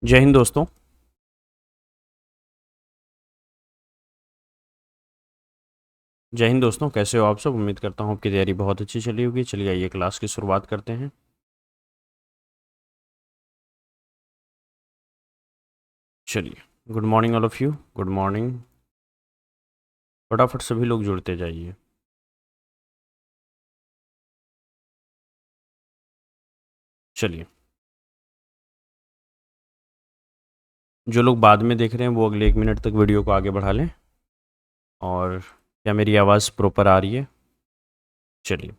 जय हिंद दोस्तों। जय हिंद दोस्तों, कैसे हो आप सब। उम्मीद करता हूँ आपकी तैयारी बहुत अच्छी चली होगी। चलिए आइए क्लास की शुरुआत करते हैं। चलिए, good morning all of you. Good morning. फटाफट सभी लोग जुड़ते जाइए। चलिए, जो लोग बाद में देख रहे हैं वो अगले 1 मिनट तक वीडियो को आगे बढ़ा लें। और क्या मेरी आवाज़ प्रॉपर आ रही है? चलिए,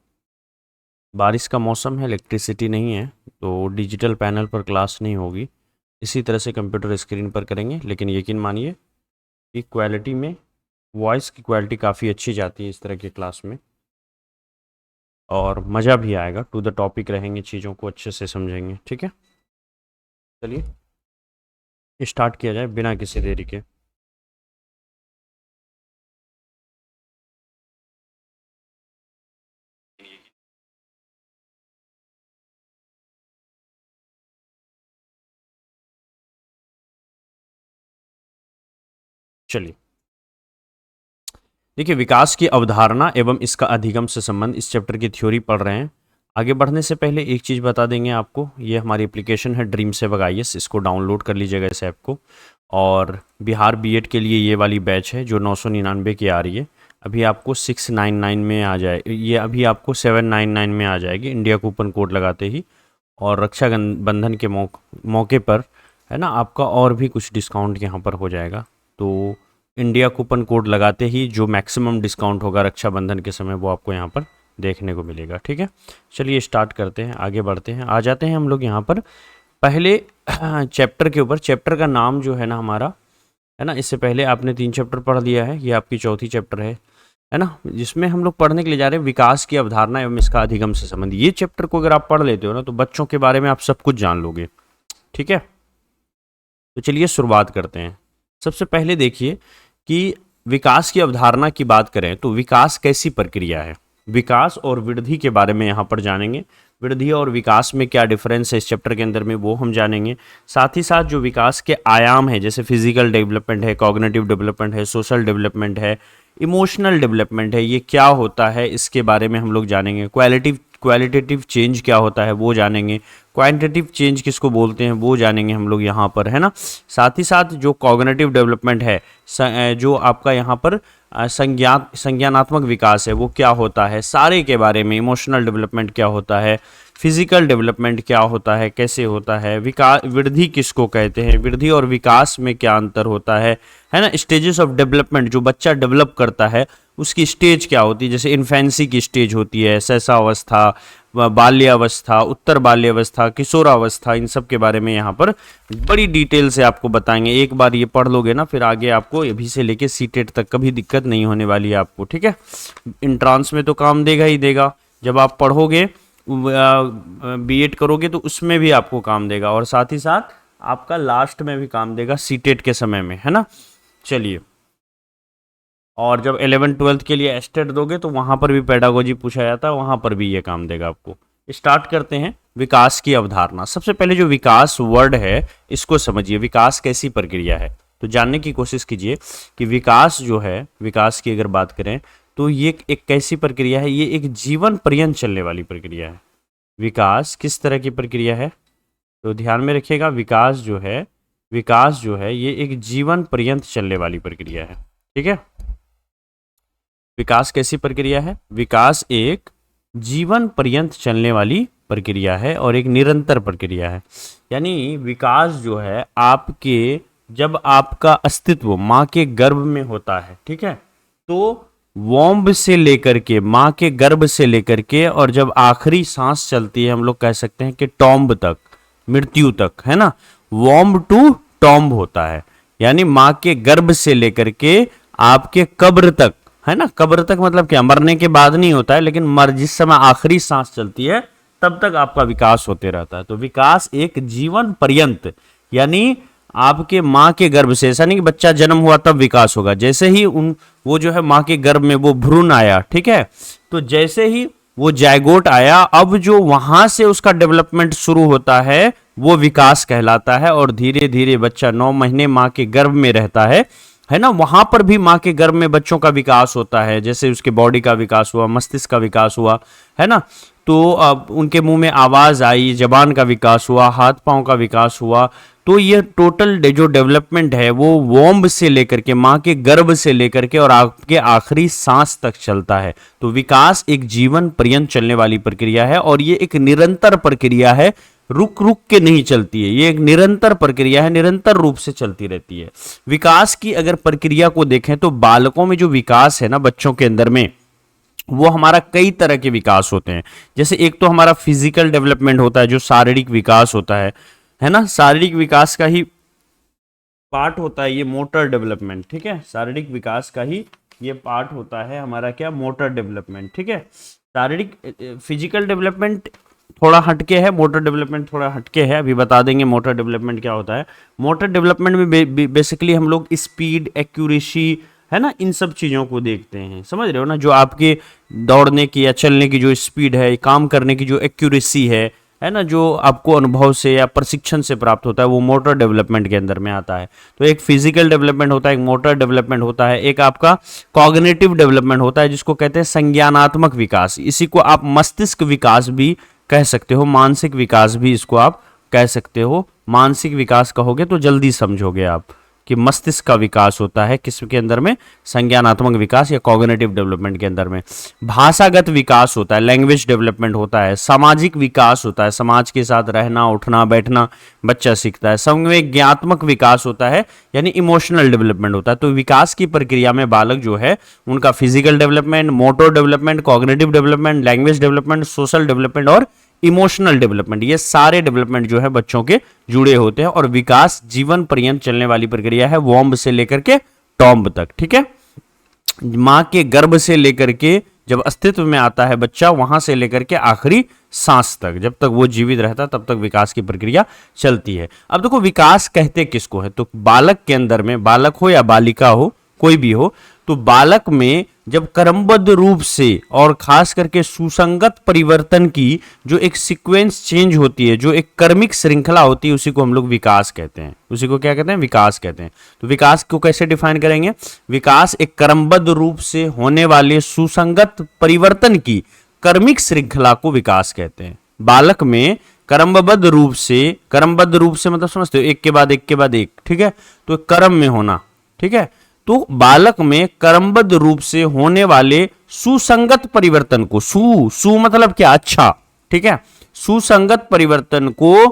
बारिश का मौसम है, इलेक्ट्रिसिटी नहीं है, तो डिजिटल पैनल पर क्लास नहीं होगी। इसी तरह से कंप्यूटर स्क्रीन पर करेंगे, लेकिन यकीन मानिए कि क्वालिटी में वॉइस की क्वालिटी काफ़ी अच्छी जाती है इस तरह की क्लास में, और मज़ा भी आएगा। टू द टॉपिक रहेंगे, चीज़ों को अच्छे से समझेंगे। ठीक है, चलिए स्टार्ट किया जाए बिना किसी देरी के। चलिए, देखिए, विकास की अवधारणा एवं इसका अधिगम से संबंध, इस चैप्टर की थ्योरी पढ़ रहे हैं। आगे बढ़ने से पहले एक चीज़ बता देंगे आपको, ये हमारी एप्लीकेशन है ड्रीम सेवक IAS, इसको डाउनलोड कर लीजिएगा इस ऐप को। और बिहार बीएड के लिए ये वाली बैच है जो 999 की आ रही है, अभी आपको 699 में आ जाए, ये अभी आपको 799 में आ जाएगी इंडिया कूपन कोड लगाते ही। और बंधन के मौके पर है ना, आपका और भी कुछ डिस्काउंट यहाँ पर हो जाएगा। तो इंडिया कूपन कोड लगाते ही जो मैक्सिमम डिस्काउंट होगा रक्षाबंधन के समय, वो आपको यहाँ पर देखने को मिलेगा। ठीक है, चलिए स्टार्ट करते हैं, आगे बढ़ते हैं। आ जाते हैं हम लोग यहाँ पर पहले चैप्टर के ऊपर। चैप्टर का नाम जो है ना हमारा, है ना, इससे पहले आपने 3 चैप्टर पढ़ लिया है, ये आपकी चौथी चैप्टर है ना, जिसमें हम लोग पढ़ने के लिए जा रहे हैं विकास की अवधारणा एवं इसका अधिगम से संबंध। ये चैप्टर को अगर आप पढ़ लेते हो ना, तो बच्चों के बारे में आप सब कुछ जान लोगे। ठीक है, तो चलिए शुरुआत करते हैं। सबसे पहले देखिए कि विकास की अवधारणा की बात करें तो विकास कैसी प्रक्रिया है। विकास और वृद्धि के बारे में यहाँ पर जानेंगे। वृद्धि और विकास में क्या डिफरेंस है इस चैप्टर के अंदर में, वो हम जानेंगे। साथ ही साथ जो विकास के आयाम है, जैसे फिजिकल डेवलपमेंट है, कॉग्निटिव डेवलपमेंट है, सोशल डेवलपमेंट है, इमोशनल डेवलपमेंट है, ये क्या होता है इसके बारे में हम लोग जानेंगे। क्वालिटेटिव चेंज क्या होता है वो जानेंगे। क्वांटिटेटिव चेंज किसको बोलते हैं वो जानेंगे हम लोग यहाँ पर, है ना। साथ ही साथ जो कॉग्निटिव डेवलपमेंट है, जो आपका यहाँ पर संज्ञानात्मक विकास है, वो क्या होता है सारे के बारे में। इमोशनल डेवलपमेंट क्या होता है, फिजिकल डेवलपमेंट क्या होता है, कैसे होता है, विकास वृद्धि किसको कहते हैं, वृद्धि और विकास में क्या अंतर होता है ना। स्टेजेस ऑफ डेवलपमेंट, जो बच्चा डेवलप करता है उसकी स्टेज क्या होती है, जैसे इन्फेंसी की स्टेज होती है, शैशवावस्था, बाल्यावस्था, उत्तर बाल्यावस्था, किशोरावस्था, इन सब के बारे में यहाँ पर बड़ी डिटेल से आपको बताएंगे। एक बार ये पढ़ लोगे ना, फिर आगे आपको अभी से लेके सीटेट तक कभी दिक्कत नहीं होने वाली है आपको। ठीक है, इंट्रांस में तो काम देगा ही देगा, जब आप पढ़ोगे बीएड करोगे तो उसमें भी आपको काम देगा, और साथ ही साथ आपका लास्ट में भी काम देगा सीटेट के समय में, है ना। चलिए, और जब 11th-12th के लिए एस्टेट दोगे तो वहाँ पर भी पेडागोजी पूछा जाता है, वहाँ पर भी ये काम देगा आपको। स्टार्ट करते हैं विकास की अवधारणा। सबसे पहले जो विकास वर्ड है इसको समझिए, विकास कैसी प्रक्रिया है तो जानने की कोशिश कीजिए कि विकास जो है, विकास की अगर बात करें तो ये एक कैसी प्रक्रिया है। ये एक जीवन पर्यंत चलने वाली प्रक्रिया है। विकास किस तरह की प्रक्रिया है तो ध्यान में रखिएगा, विकास जो है ये एक जीवन पर्यंत चलने वाली प्रक्रिया है। ठीक है, विकास कैसी प्रक्रिया है, विकास एक जीवन पर्यंत चलने वाली प्रक्रिया है और एक निरंतर प्रक्रिया है। यानी विकास जो है आपके, जब आपका अस्तित्व माँ के गर्भ में होता है, ठीक है, तो वॉम्ब से लेकर के, माँ के गर्भ से लेकर के, और जब आखिरी सांस चलती है, हम लोग कह सकते हैं कि टॉम्ब तक, मृत्यु तक, है ना, वॉम्ब टू टॉम्ब होता है। यानी माँ के गर्भ से लेकर के आपके कब्र तक, है ना, कब्र तक मतलब क्या, मरने के बाद नहीं होता है, लेकिन जिस समय आखिरी सांस चलती है तब तक आपका विकास होते रहता है। तो विकास एक जीवन पर्यंत, यानी आपके माँ के गर्भ से, ऐसा नहीं कि बच्चा जन्म हुआ तब विकास होगा, जैसे ही वो जो है माँ के गर्भ में वो भ्रूण आया, ठीक है, तो जैसे ही वो जायगोट आया, अब जो वहां से उसका डेवलपमेंट शुरू होता है वो विकास कहलाता है। और धीरे धीरे बच्चा 9 महीने माँ के गर्भ में रहता है ना, वहां पर भी माँ के गर्भ में बच्चों का विकास होता है, जैसे उसके बॉडी का विकास हुआ, मस्तिष्क का विकास हुआ, है ना। तो अब उनके मुंह में आवाज आई, जबान का विकास हुआ, हाथ पांव का विकास हुआ। तो ये टोटल जो डेवलपमेंट है वो वोम्ब से लेकर के, माँ के गर्भ से लेकर के और आपके आखिरी सांस तक चलता है। तो विकास एक जीवन पर्यंत चलने वाली प्रक्रिया है और ये एक निरंतर प्रक्रिया है, रुक रुक के नहीं चलती है, ये एक निरंतर प्रक्रिया है, निरंतर रूप से चलती रहती है। विकास की अगर प्रक्रिया को देखें तो बालकों में जो विकास है ना बच्चों के अंदर में, वो हमारा कई तरह के विकास होते हैं। जैसे एक तो हमारा फिजिकल डेवलपमेंट होता है, जो शारीरिक विकास होता है ना, शारीरिक विकास का ही पार्ट होता है ये मोटर डेवलपमेंट, ठीक है। शारीरिक विकास का ही ये पार्ट होता है हमारा क्या, मोटर डेवलपमेंट, ठीक है। शारीरिक फिजिकल डेवलपमेंट थोड़ा हटके है, मोटर डेवलपमेंट थोड़ा हटके है, अभी बता देंगे मोटर डेवलपमेंट क्या होता है। मोटर डेवलपमेंट में बेसिकली हम लोग स्पीड, एक्यूरेसी, है ना, इन सब चीज़ों को देखते हैं, समझ रहे हो ना। जो आपके दौड़ने की या चलने की जो स्पीड है, काम करने की जो एक्यूरेसी है ना, जो आपको अनुभव से या प्रशिक्षण से प्राप्त होता है, वो मोटर डेवलपमेंट के अंदर में आता है। तो एक फिजिकल डेवलपमेंट होता है, एक मोटर डेवलपमेंट होता है, एक आपका कॉग्निटिव डेवलपमेंट होता है, जिसको कहते हैं संज्ञानात्मक विकास। इसी को आप मस्तिष्क विकास भी कह सकते हो, मानसिक विकास भी इसको आप कह सकते हो। मानसिक विकास कहोगे तो जल्दी समझोगे आप कि मस्तिष्क का विकास होता है किसके अंदर में, संज्ञानात्मक विकास या कॉग्निटिव डेवलपमेंट के अंदर में। भाषागत विकास होता है, लैंग्वेज डेवलपमेंट होता है। सामाजिक विकास होता है, समाज के साथ रहना, उठना, बैठना बच्चा सीखता है। संवेगात्मक विकास होता है, यानी इमोशनल डेवलपमेंट होता है। तो विकास की प्रक्रिया में बालक जो है उनका physical development, motor development, cognitive development, language development, social development और इमोशनल डेवलपमेंट, ये सारे डेवलपमेंट जो है बच्चों के जुड़े होते हैं। और विकास जीवन पर्यंत चलने वाली प्रक्रिया है, वॉम्ब से लेकर के टॉम्ब तक, ठीक है। माँ के गर्भ से लेकर के जब अस्तित्व में आता है बच्चा, वहां से लेकर के आखिरी सांस तक, जब तक वो जीवित रहता तब तक विकास की प्रक्रिया चलती है। अब देखो विकास कहते किसको है, तो बालक के अंदर में, बालक हो या बालिका हो, कोई भी हो, तो बालक में जब क्रमबद्ध रूप से और खास करके सुसंगत परिवर्तन की जो एक सीक्वेंस चेंज होती है, जो एक कर्मिक श्रृंखला होती है, उसी को हम लोग विकास कहते हैं। उसी को क्या कहते हैं, विकास कहते हैं। तो विकास को कैसे डिफाइन करेंगे, विकास एक क्रमबद्ध रूप से होने वाले सुसंगत परिवर्तन की कर्मिक श्रृंखला को विकास कहते हैं। बालक में क्रमबद्ध रूप से मतलब समझते हो, एक के बाद एक के बाद एक, ठीक है, तो क्रम में होना, ठीक है। तो बालक में क्रमबद्ध रूप से होने वाले सुसंगत परिवर्तन को, सु मतलब क्या, अच्छा, ठीक है, सुसंगत परिवर्तन को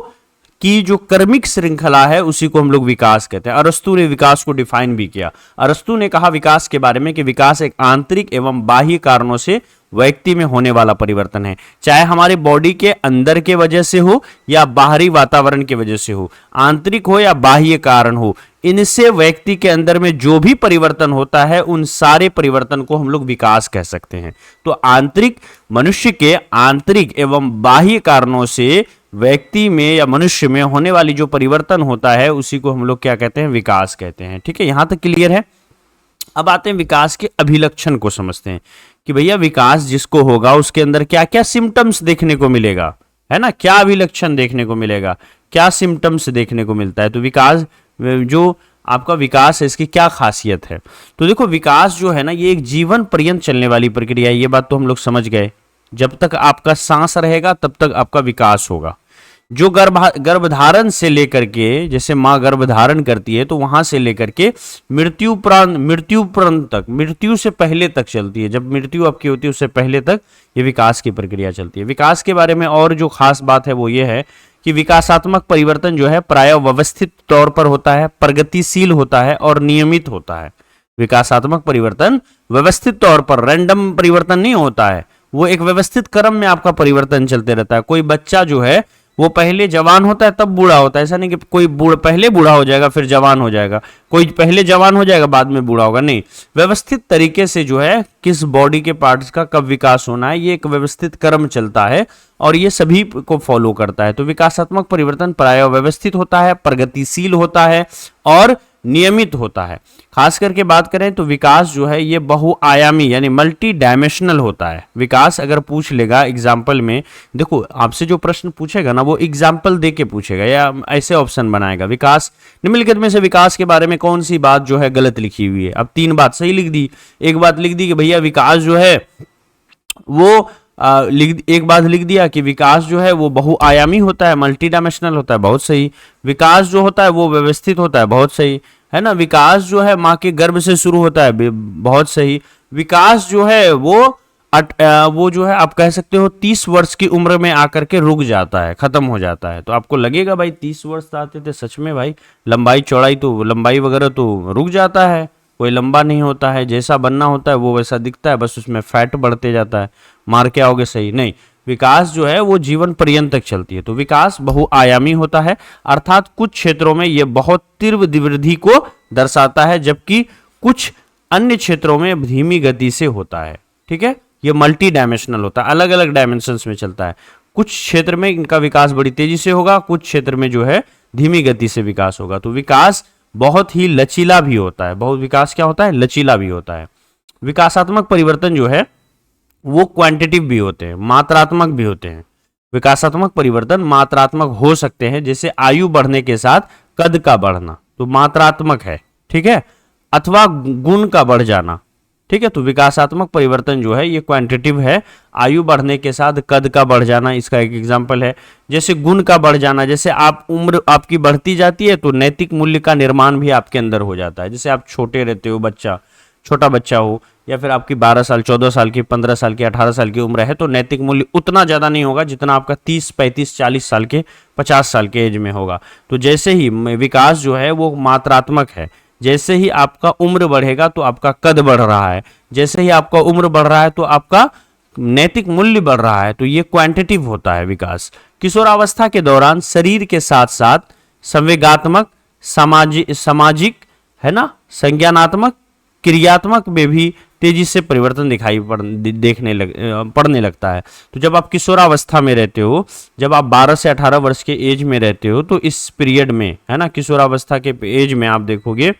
की जो कर्मिक श्रृंखला है उसी को हम लोग विकास कहते हैं। अरस्तु ने विकास को डिफाइन भी किया। अरस्तु ने कहा विकास के बारे में कि विकास एक आंतरिक एवं बाह्य कारणों से व्यक्ति में होने वाला परिवर्तन है, चाहे हमारे बॉडी के अंदर के वजह से हो या बाहरी वातावरण की वजह से हो, आंतरिक हो या बाह्य कारण हो, इनसे व्यक्ति के अंदर में जो भी परिवर्तन होता है उन सारे परिवर्तन को हम लोग विकास कह सकते हैं। तो आंतरिक, मनुष्य के आंतरिक एवं बाह्य कारणों से व्यक्ति में या मनुष्य में होने वाली जो परिवर्तन होता है उसी को हम लोग क्या कहते हैं, विकास कहते हैं, ठीक है। यहां तक क्लियर है। अब आते हैं विकास के अभिलक्षण को समझते हैं कि भैया विकास जिसको होगा उसके अंदर क्या क्या सिम्टम्स देखने को मिलेगा, है ना, क्या अभिलक्षण देखने को मिलेगा, क्या सिम्टम्स देखने को मिलता है। तो विकास, जो आपका विकास है, इसकी क्या खासियत है। तो देखो विकास जो है ना, ये एक जीवन पर्यंत चलने वाली प्रक्रिया है, ये बात तो हम लोग समझ गए। जब तक आपका सांस रहेगा तब तक आपका विकास होगा। जो गर्भधारण से लेकर के, जैसे माँ गर्भधारण करती है तो वहां से लेकर के मृत्यु उपरांत तक, मृत्यु से पहले तक चलती है। जब मृत्यु आपकी होती है उससे पहले तक ये विकास की प्रक्रिया चलती है। विकास के बारे में और जो खास बात है वो ये है कि विकासात्मक परिवर्तन जो है प्रायः व्यवस्थित तौर पर होता है, प्रगतिशील होता है और नियमित होता है। विकासात्मक परिवर्तन व्यवस्थित तौर पर, रैंडम परिवर्तन नहीं होता है, वो एक व्यवस्थित क्रम में आपका परिवर्तन चलते रहता है। कोई बच्चा जो है वो पहले जवान होता है तब बूढ़ा होता है, ऐसा नहीं कि कोई पहले बूढ़ा हो जाएगा फिर जवान हो जाएगा, कोई पहले जवान हो जाएगा बाद में बूढ़ा होगा, नहीं। व्यवस्थित तरीके से जो है किस बॉडी के पार्ट्स का कब विकास होना है, ये एक व्यवस्थित क्रम चलता है और ये सभी को फॉलो करता है। तो विकासात्मक परिवर्तन प्रायः व्यवस्थित होता है, प्रगतिशील होता है और नियमित होता है। खास करके बात करें तो विकास जो है ये बहुआयामी यानी मल्टी डायमेंशनल होता है। विकास अगर पूछ लेगा एग्जाम्पल में, देखो आपसे जो प्रश्न पूछेगा ना वो एग्जाम्पल दे के पूछेगा या ऐसे ऑप्शन बनाएगा, विकास निम्नलिखित में से विकास के बारे में कौन सी बात जो है गलत लिखी हुई है। अब 3 बात सही लिख दी, एक बात लिख दी कि भैया विकास जो है वो एक बात लिख दिया कि विकास जो है वो बहुआयामी होता है, मल्टी डायमेंशनल होता है, बहुत सही। विकास जो होता है वो व्यवस्थित होता है, बहुत सही है ना। विकास जो है माँ के गर्भ से शुरू होता है, बहुत सही। विकास जो है वो जो है आप कह सकते हो 30 वर्ष की उम्र में आकर के रुक जाता है, खत्म हो जाता है। तो आपको लगेगा भाई 30 वर्ष आते थे, सच में भाई लंबाई चौड़ाई तो लंबाई वगैरह तो रुक जाता है, कोई लंबा नहीं होता है, जैसा बनना होता है वो वैसा दिखता है, बस उसमें फैट बढ़ते जाता है। मार के आओगे सही नहीं, विकास जो है वो जीवन पर्यंत तक चलती है। तो विकास बहुआयामी होता है, अर्थात कुछ क्षेत्रों में ये बहुत तीव्र वृद्धि को दर्शाता है, जबकि कुछ अन्य क्षेत्रों में धीमी गति से होता है। ठीक है, ये मल्टी डायमेंशनल होता है, अलग अलग डायमेंशंस में चलता है। कुछ क्षेत्र में इनका विकास बड़ी तेजी से होगा, कुछ क्षेत्र में जो है धीमी गति से विकास होगा। तो विकास बहुत ही लचीला भी होता है। बहुत विकास क्या होता है? लचीला भी होता है। विकासात्मक परिवर्तन जो है वो क्वांटिटिव भी होते हैं, मात्रात्मक भी होते हैं। विकासात्मक परिवर्तन मात्रात्मक हो सकते हैं, जैसे आयु बढ़ने के साथ कद का बढ़ना, तो मात्रात्मक है। ठीक है, अथवा गुण का बढ़ जाना। ठीक है, तो विकासात्मक परिवर्तन जो है ये क्वांटिटिव है, आयु बढ़ने के साथ कद का बढ़ जाना इसका एक एग्जाम्पल है। जैसे गुण का बढ़ जाना, जैसे आप उम्र आपकी बढ़ती जाती है तो नैतिक मूल्य का निर्माण भी आपके अंदर हो जाता है। जैसे आप छोटे रहते हो, छोटा बच्चा हो, या फिर आपकी 12 साल 14 साल की 15 साल की 18 साल की उम्र है, तो नैतिक मूल्य उतना ज़्यादा नहीं होगा जितना आपका 30 35 40 साल के 50 साल के एज में होगा। तो जैसे ही विकास जो है वो मात्रात्मक है, जैसे ही आपका उम्र बढ़ेगा तो आपका कद बढ़ रहा है, जैसे ही आपका उम्र बढ़ रहा है तो आपका नैतिक मूल्य बढ़ रहा है, तो ये क्वांटिटिव होता है विकास। किशोरावस्था के दौरान शरीर के साथ साथ संवेगात्मक, सामाजिक है ना, संज्ञानात्मक, क्रियात्मक में भी तेजी से परिवर्तन पड़ने लगता है। तो जब आप किशोरावस्था में रहते हो, जब आप 12 से 18 वर्ष के एज में रहते हो, तो इस पीरियड में है ना, किशोरावस्था के एज में आप देखोगे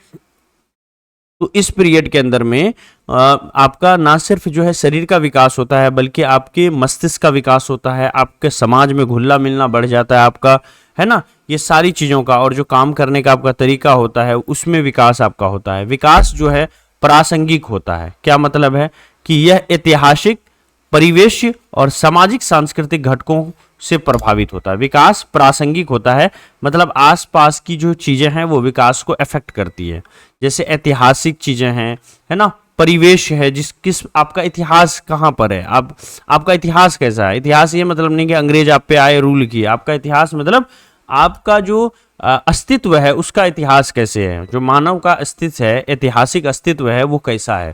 तो इस पीरियड के अंदर में आपका ना सिर्फ जो है शरीर का विकास होता है, बल्कि आपके मस्तिष्क का विकास होता है, आपके समाज में घुलना मिलना बढ़ जाता है आपका, है ना। ये सारी चीज़ों का और जो काम करने का आपका तरीका होता है उसमें विकास आपका होता है। विकास जो है प्रासंगिक होता है। क्या मतलब है? कि यह ऐतिहासिक, परिवेश और सामाजिक सांस्कृतिक घटकों से प्रभावित होता है। विकास प्रासंगिक होता है, मतलब आसपास की जो चीजें हैं वो विकास को अफेक्ट करती है। जैसे ऐतिहासिक चीजें हैं, है ना, परिवेश है, किस आपका इतिहास कहाँ पर है, आपका इतिहास कैसा है। इतिहास ये मतलब नहीं कि अंग्रेज आप पे आए, रूल किए। आपका इतिहास मतलब आपका जो अस्तित्व है उसका इतिहास कैसे है, जो मानव का अस्तित्व है, ऐतिहासिक अस्तित्व है, वो कैसा है।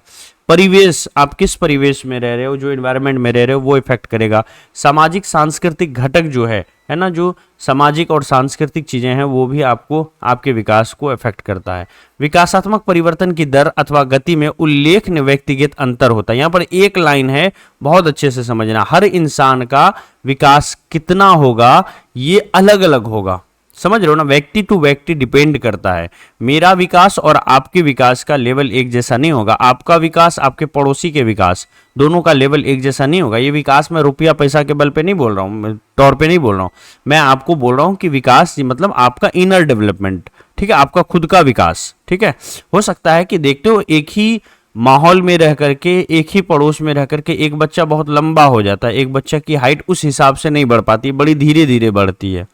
परिवेश, आप किस परिवेश में रह रहे हो, जो एनवायरनमेंट में रह रहे हो वो इफेक्ट करेगा। सामाजिक सांस्कृतिक घटक जो है ना, जो सामाजिक और सांस्कृतिक चीजें हैं वो भी आपको आपके विकास को इफेक्ट करता है। विकासात्मक परिवर्तन की दर अथवा गति में उल्लेखनीय व्यक्तिगत अंतर होता है। यहाँ पर एक लाइन है, बहुत अच्छे से समझना, हर इंसान का विकास कितना होगा ये अलग अलग होगा। समझ रहे हो ना, व्यक्ति टू व्यक्ति डिपेंड करता है। मेरा विकास और आपके विकास का लेवल एक जैसा नहीं होगा। आपका विकास, आपके पड़ोसी के विकास, दोनों का लेवल एक जैसा नहीं होगा। ये विकास मैं रुपया पैसा के बल पे नहीं बोल रहा हूँ, तौर पे नहीं बोल रहा हूँ। मैं आपको बोल रहा हूँ कि विकास मतलब आपका इनर डेवलपमेंट, ठीक है, आपका खुद का विकास। ठीक है, हो सकता है कि देखते हो एक ही माहौल में रह करके, एक ही पड़ोस में रह करके एक बच्चा बहुत लंबा हो जाता है, एक बच्चा की हाइट उस हिसाब से नहीं बढ़ पाती, बड़ी धीरे धीरे बढ़ती है।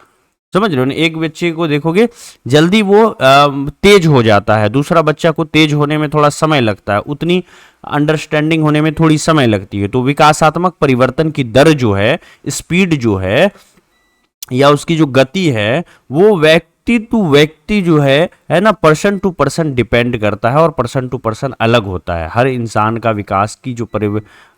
समझ रहे हो ना, एक बच्चे को देखोगे जल्दी वो तेज हो जाता है, दूसरा बच्चा को तेज होने में थोड़ा समय लगता है, उतनी अंडरस्टैंडिंग होने में थोड़ी समय लगती है। तो विकासात्मक परिवर्तन की दर जो है, स्पीड जो है या उसकी जो गति है, वो व्यक्ति टू व्यक्ति जो है ना, पर्सन टू पर्सन डिपेंड करता है और पर्सन टू पर्सन अलग होता है। हर इंसान का विकास की जो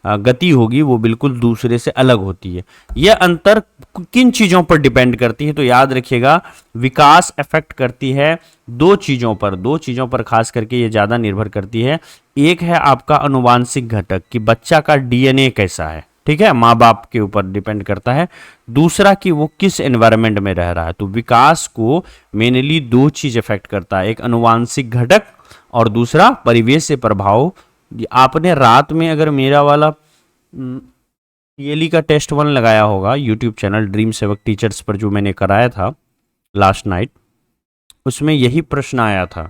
गति होगी वो बिल्कुल दूसरे से अलग होती है। यह अंतर किन चीजों पर डिपेंड करती है? तो याद रखिएगा, विकास अफेक्ट करती है दो चीजों पर खास करके ये ज्यादा निर्भर करती है। एक है आपका अनुवांशिक घटक, कि बच्चा का डीएनए कैसा है। ठीक है, माँ बाप के ऊपर डिपेंड करता है। दूसरा कि वो किस एनवायरनमेंट में रह रहा है। तो विकास को मेनली दो चीज इफेक्ट करता है, एक अनुवांशिक घटक और दूसरा परिवेश से प्रभाव। आपने रात में अगर मेरा वाला टीएलई का टेस्ट 1 लगाया होगा यूट्यूब चैनल ड्रीम सेवक टीचर्स पर, जो मैंने कराया था लास्ट नाइट, उसमें यही प्रश्न आया था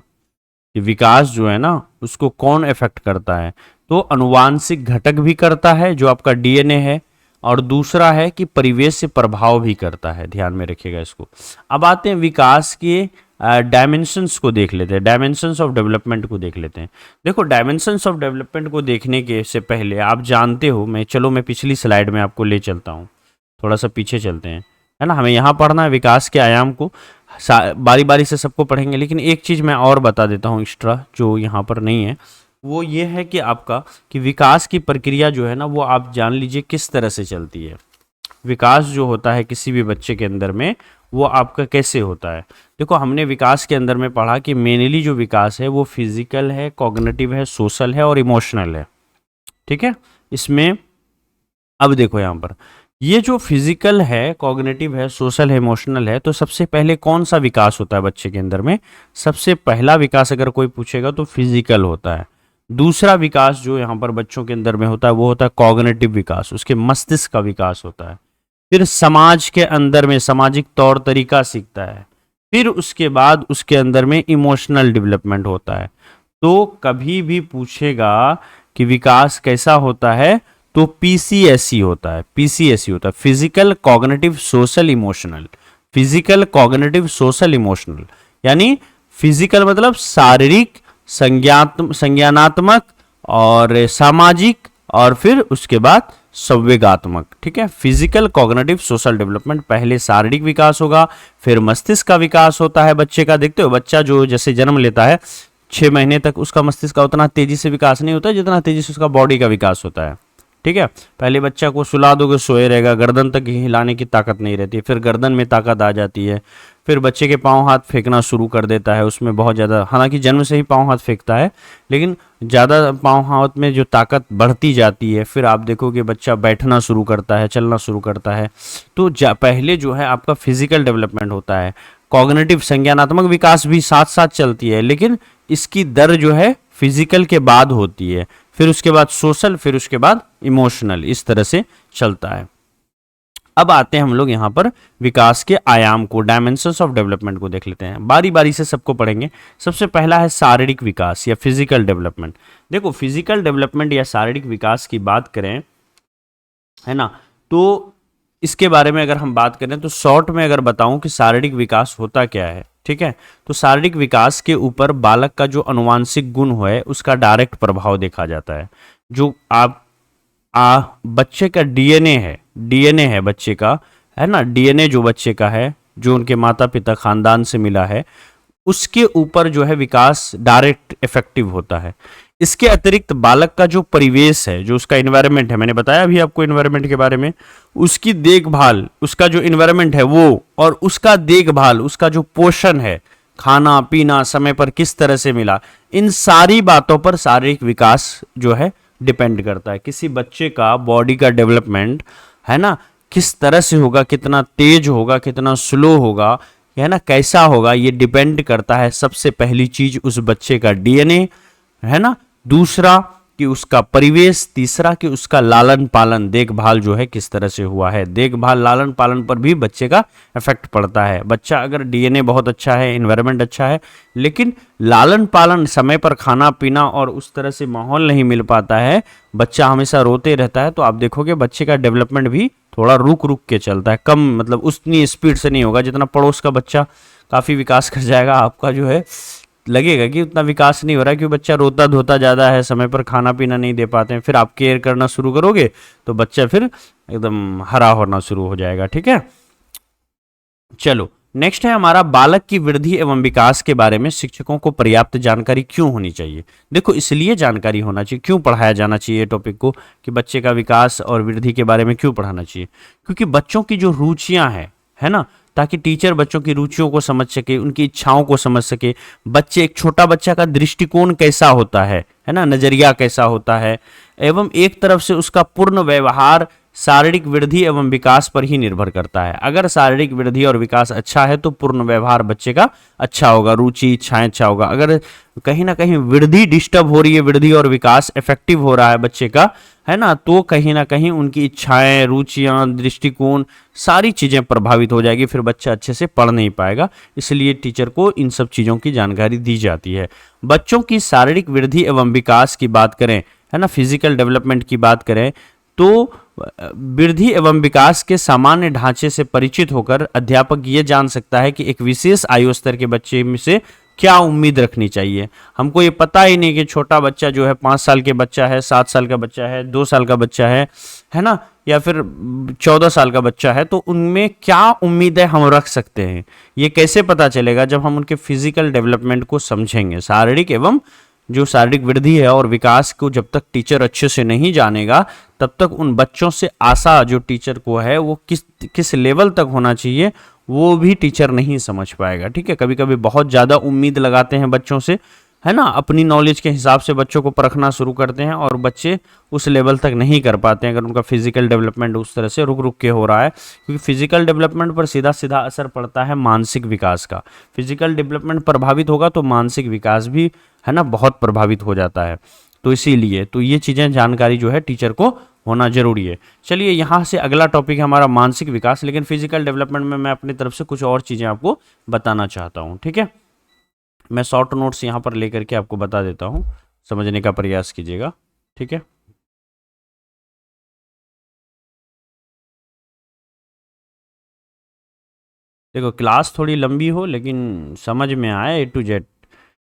कि विकास जो है ना उसको कौन इफेक्ट करता है। तो अनुवांशिक घटक भी करता है जो आपका डीएनए है, और दूसरा है कि परिवेश से प्रभाव भी करता है। ध्यान में रखिएगा इसको। अब आते हैं विकास के डायमेंशंस को देख लेते हैं, डायमेंशंस ऑफ डेवलपमेंट को देख लेते हैं। देखो डायमेंशंस ऑफ डेवलपमेंट को देखने के से पहले आप जानते हो, मैं पिछली स्लाइड में आपको ले चलता हूँ, थोड़ा सा पीछे चलते हैं, है ना। हमें यहाँ पढ़ना है विकास के आयाम को, बारी बारी से सबको पढ़ेंगे, लेकिन एक चीज़ मैं और बता देता हूँ एक्स्ट्रा जो यहाँ पर नहीं है, वो ये है कि आपका कि विकास की प्रक्रिया जो है ना वो आप जान लीजिए किस तरह से चलती है। विकास जो होता है किसी भी बच्चे के अंदर में वो आपका कैसे होता है। देखो हमने विकास के अंदर में पढ़ा कि मेनली जो विकास है वो फिजिकल है, कॉग्निटिव है, सोशल है और इमोशनल है। ठीक है, इसमें अब देखो यहाँ पर ये जो फिजिकल है, कॉग्निटिव है, सोशल है, इमोशनल है, तो सबसे पहले कौन सा विकास होता है बच्चे के अंदर में। सबसे पहला विकास अगर कोई पूछेगा तो फिजिकल होता है। दूसरा विकास जो यहाँ पर बच्चों के अंदर में होता है वो होता है कॉग्निटिव विकास, उसके मस्तिष्क का विकास होता है। फिर समाज के अंदर में सामाजिक तौर तरीका सीखता है। फिर उसके बाद उसके अंदर में इमोशनल डेवलपमेंट होता है। तो कभी भी पूछेगा कि विकास कैसा होता है तो पीसीएसई होता है, पीसीएसई होता है, physical cognitive social emotional. Physical cognitive social emotional यानी फिजिकल मतलब शारीरिक, संज्ञानात्मक और सामाजिक, और फिर उसके बाद संवेगात्मक। ठीक है, फिजिकल कॉग्निटिव सोशल डेवलपमेंट, पहले शारीरिक विकास होगा, फिर मस्तिष्क का विकास होता है बच्चे का। देखते हो बच्चा जो जैसे जन्म लेता है 6 महीने तक उसका मस्तिष्क का उतना तेजी से विकास नहीं होता जितना तेजी से उसका बॉडी का विकास होता है। ठीक है, पहले बच्चा को सुला दोगे सोए रहेगा, गर्दन तक हिलाने की ताकत नहीं रहती, फिर गर्दन में ताकत आ जाती है, फिर बच्चे के पांव हाथ फेंकना शुरू कर देता है, उसमें बहुत ज़्यादा, हालांकि जन्म से ही पांव हाथ फेंकता है लेकिन ज़्यादा पांव हाथ में जो ताकत बढ़ती जाती है। फिर आप देखोगे बच्चा बैठना शुरू करता है, चलना शुरू करता है। तो पहले जो है आपका फिजिकल डेवलपमेंट होता है, कॉग्निटिव संज्ञानात्मक विकास भी साथ साथ चलती है, लेकिन इसकी दर जो है फिजिकल के बाद होती है, फिर उसके बाद सोशल, फिर उसके बाद इमोशनल, इस तरह से चलता है। अब आते हैं हम लोग यहाँ पर विकास के आयाम को, डायमेंशंस ऑफ डेवलपमेंट को देख लेते हैं, बारी बारी से सबको पढ़ेंगे। सबसे पहला है शारीरिक विकास या फिजिकल डेवलपमेंट। देखो फिजिकल डेवलपमेंट या शारीरिक विकास की बात करें, है ना, तो इसके बारे में अगर हम बात करें तो शॉर्ट में अगर बताऊं कि शारीरिक विकास होता क्या है। ठीक है, तो शारीरिक विकास के ऊपर बालक का जो अनुवांशिक गुण है उसका डायरेक्ट प्रभाव देखा जाता है। जो आप बच्चे का डीएनए है बच्चे का, है ना, डीएनए जो बच्चे का है, जो उनके माता पिता खानदान से मिला है, उसके ऊपर जो है विकास डायरेक्ट इफेक्टिव होता है। इसके अतिरिक्त बालक का जो परिवेश है, जो उसका इन्वायरमेंट है, मैंने बताया अभी आपको इन्वायरमेंट के बारे में, उसकी देखभाल, उसका जो इन्वायरमेंट है वो, और उसका देखभाल, उसका जो पोषण है, खाना पीना समय पर किस तरह से मिला, इन सारी बातों पर शारीरिक विकास जो है डिपेंड करता है। किसी बच्चे का बॉडी का डेवलपमेंट, है ना, किस तरह से होगा, कितना तेज होगा, कितना स्लो होगा, है ना, कैसा होगा, ये डिपेंड करता है सबसे पहली चीज उस बच्चे का डीएनए, है ना, दूसरा कि उसका परिवेश, तीसरा कि उसका लालन पालन, देखभाल जो है किस तरह से हुआ है। देखभाल लालन पालन पर भी बच्चे का इफेक्ट पड़ता है। बच्चा अगर डीएनए बहुत अच्छा है, एनवायरनमेंट अच्छा है, लेकिन लालन पालन, समय पर खाना पीना और उस तरह से माहौल नहीं मिल पाता है, बच्चा हमेशा रोते रहता है, तो आप देखोगे बच्चे का डेवलपमेंट भी थोड़ा रुक रुक के चलता है, कम, मतलब उतनी स्पीड से नहीं होगा जितना पड़ोस का बच्चा काफ़ी विकास कर जाएगा। आपका जो है लगेगा कि उतना विकास नहीं हो रहा है क्योंकि बच्चा रोता धोता ज़्यादा है, समय पर खाना पीना नहीं दे पाते हैं। फिर आप केयर करना शुरू करोगे तो बच्चा फिर एकदम हरा होना शुरू हो जाएगा। ठीक है, चलो नेक्स्ट है हमारा बालक की वृद्धि एवं विकास के बारे में शिक्षकों को पर्याप्त जानकारी क्यों होनी चाहिए। देखो इसलिए जानकारी होना चाहिए, क्यों पढ़ाया जाना चाहिए टॉपिक को, कि बच्चे का विकास और वृद्धि के बारे में क्यों पढ़ाना चाहिए, क्योंकि बच्चों की जो रुचियां हैं, है ना, ताकि टीचर बच्चों की रुचियों को समझ सके, उनकी इच्छाओं को समझ सके। बच्चे, एक छोटा बच्चा का दृष्टिकोण कैसा होता है ना, नजरिया कैसा होता है, एवं एक तरफ से उसका पूर्ण व्यवहार शारीरिक वृद्धि एवं विकास पर ही निर्भर करता है। अगर शारीरिक वृद्धि और विकास अच्छा है तो पूर्ण व्यवहार बच्चे का अच्छा होगा, रुचि इच्छाएं अच्छा होगा। अगर कहीं ना कहीं वृद्धि डिस्टर्ब हो रही है, वृद्धि और विकास इफेक्टिव हो रहा है बच्चे का, है ना, तो कहीं ना कहीं उनकी इच्छाएं, रुचियां, दृष्टिकोण, सारी चीज़ें प्रभावित हो जाएगी, फिर बच्चा अच्छे से पढ़ नहीं पाएगा। इसलिए टीचर को इन सब चीज़ों की जानकारी दी जाती है। बच्चों की शारीरिक वृद्धि एवं विकास की बात करें, है ना, फिजिकल डेवलपमेंट की बात करें, तो वृद्धि एवं विकास के सामान्य ढांचे से परिचित होकर अध्यापक ये जान सकता है कि एक विशेष आयु स्तर के बच्चे में से क्या उम्मीद रखनी चाहिए। हमको ये पता ही नहीं कि छोटा बच्चा जो है 5 साल के बच्चा है, 7 साल का बच्चा है, 2 साल का बच्चा है ना, या फिर 14 साल का बच्चा है, तो उनमें क्या उम्मीदें हम रख सकते हैं। ये कैसे पता चलेगा? जब हम उनके फिजिकल डेवलपमेंट को समझेंगे। शारीरिक एवं जो शारीरिक वृद्धि है और विकास को जब तक टीचर अच्छे से नहीं जानेगा, तब तक उन बच्चों से आशा जो टीचर को है वो किस लेवल तक होना चाहिए वो भी टीचर नहीं समझ पाएगा। ठीक है, कभी कभी बहुत ज़्यादा उम्मीद लगाते हैं बच्चों से, है ना, अपनी नॉलेज के हिसाब से बच्चों को परखना शुरू करते हैं और बच्चे उस लेवल तक नहीं कर पाते हैं अगर उनका फिजिकल डेवलपमेंट उस तरह से रुक रुक के हो रहा है। क्योंकि फिजिकल डेवलपमेंट पर सीधा सीधा असर पड़ता है मानसिक विकास का। फिजिकल डेवलपमेंट प्रभावित होगा तो मानसिक विकास भी, है ना, बहुत प्रभावित हो जाता है। तो इसीलिए तो ये चीज़ें जानकारी जो है टीचर को होना जरूरी है। चलिए यहाँ से अगला टॉपिक है हमारा मानसिक विकास, लेकिन फिजिकल डेवलपमेंट में मैं अपनी तरफ से कुछ और चीज़ें आपको बताना चाहता हूँ। ठीक है, मैं शॉर्ट नोट्स यहाँ पर लेकर के आपको बता देता हूँ, समझने का प्रयास कीजिएगा। ठीक है, देखो क्लास थोड़ी लंबी हो लेकिन समझ में आए A to Z।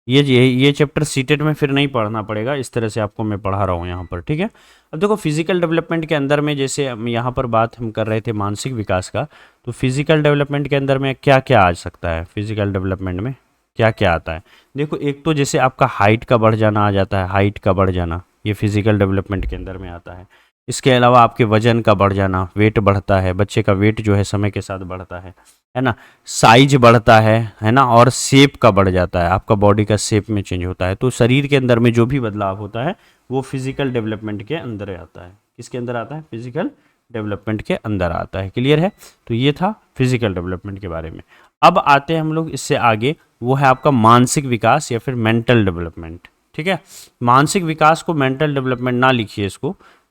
ये चैप्टर सीटेट में फिर नहीं पढ़ना पड़ेगा, इस तरह से आपको मैं पढ़ा रहा हूँ यहाँ पर। ठीक है, अब देखो फिजिकल डेवलपमेंट के अंदर में, जैसे यहाँ पर बात हम कर रहे थे मानसिक विकास का, तो फिजिकल डेवलपमेंट के अंदर में क्या क्या आ सकता है, फिजिकल डेवलपमेंट में क्या क्या आता है। देखो एक तो जैसे आपका हाइट का बढ़ जाना आ जाता है, हाइट का बढ़ जाना ये फिजिकल डेवलपमेंट के अंदर में आता है। इसके अलावा आपके वजन का बढ़ जाना, वेट बढ़ता है, बच्चे का वेट जो है समय के साथ बढ़ता है ना, साइज बढ़ता है ना, और शेप का बढ़ जाता है, आपका बॉडी का शेप में चेंज होता है। तो शरीर के अंदर में जो भी बदलाव होता है वो फिजिकल डेवलपमेंट के अंदर आता है। किसके अंदर आता है? फिजिकल डेवलपमेंट के अंदर आता है। क्लियर है? तो ये था फिजिकल डेवलपमेंट के बारे में। अब आते हैं हम लोग इससे आगे, वो है आपका मानसिक विकास या फिर मेंटल डेवलपमेंट। ठीक है, मानसिक विकास को मेंटल डेवलपमेंट ना लिखिए,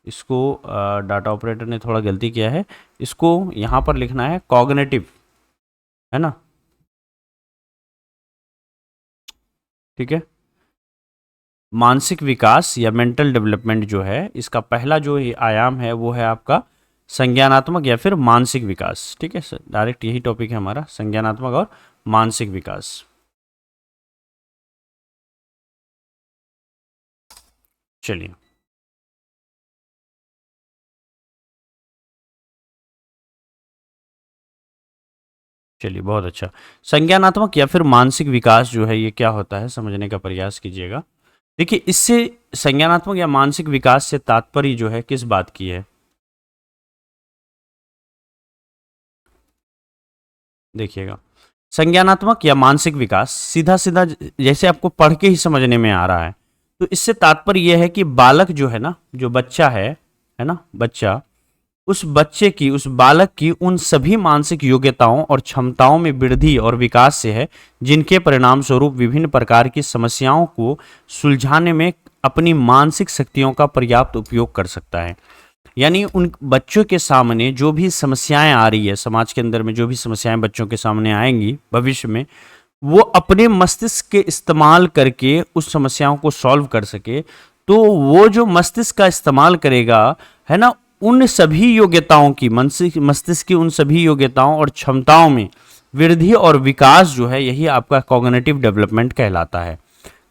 इसको डाटा ऑपरेटर ने थोड़ा गलती किया है, इसको यहाँ पर लिखना है कॉग्निटिव, है ना। ठीक है, मानसिक विकास या मेंटल डेवलपमेंट जो है, इसका पहला जो आयाम है वो है आपका संज्ञानात्मक या फिर मानसिक विकास। ठीक है, डायरेक्ट यही टॉपिक है हमारा, संज्ञानात्मक और मानसिक विकास। चलिए, बहुत अच्छा। संज्ञानात्मक या फिर मानसिक विकास जो है ये क्या होता है, समझने का प्रयास कीजिएगा। देखिए, इससे संज्ञानात्मक या मानसिक विकास से तात्पर्य जो है किस बात की है। देखिएगा, संज्ञानात्मक या मानसिक विकास सीधा सीधा जैसे आपको पढ़ के ही समझने में आ रहा है, तो इससे तात्पर्य यह है कि बालक जो है ना, जो बच्चा है ना, बच्चा, उस बालक की उन सभी मानसिक योग्यताओं और क्षमताओं में वृद्धि और विकास से है जिनके परिणाम स्वरूप विभिन्न प्रकार की समस्याओं को सुलझाने में अपनी मानसिक शक्तियों का पर्याप्त उपयोग कर सकता है। यानी उन बच्चों के सामने जो भी समस्याएं आ रही है, समाज के अंदर में जो भी समस्याएं बच्चों के सामने आएंगी भविष्य में, वो अपने मस्तिष्क के इस्तेमाल करके उस समस्याओं को सॉल्व कर सके। तो वो जो मस्तिष्क का इस्तेमाल करेगा, है ना, उन सभी योग्यताओं की, मस्तिष्क की उन सभी योग्यताओं और क्षमताओं में वृद्धि और विकास जो है, यही आपका कॉग्निटिव डेवलपमेंट कहलाता है।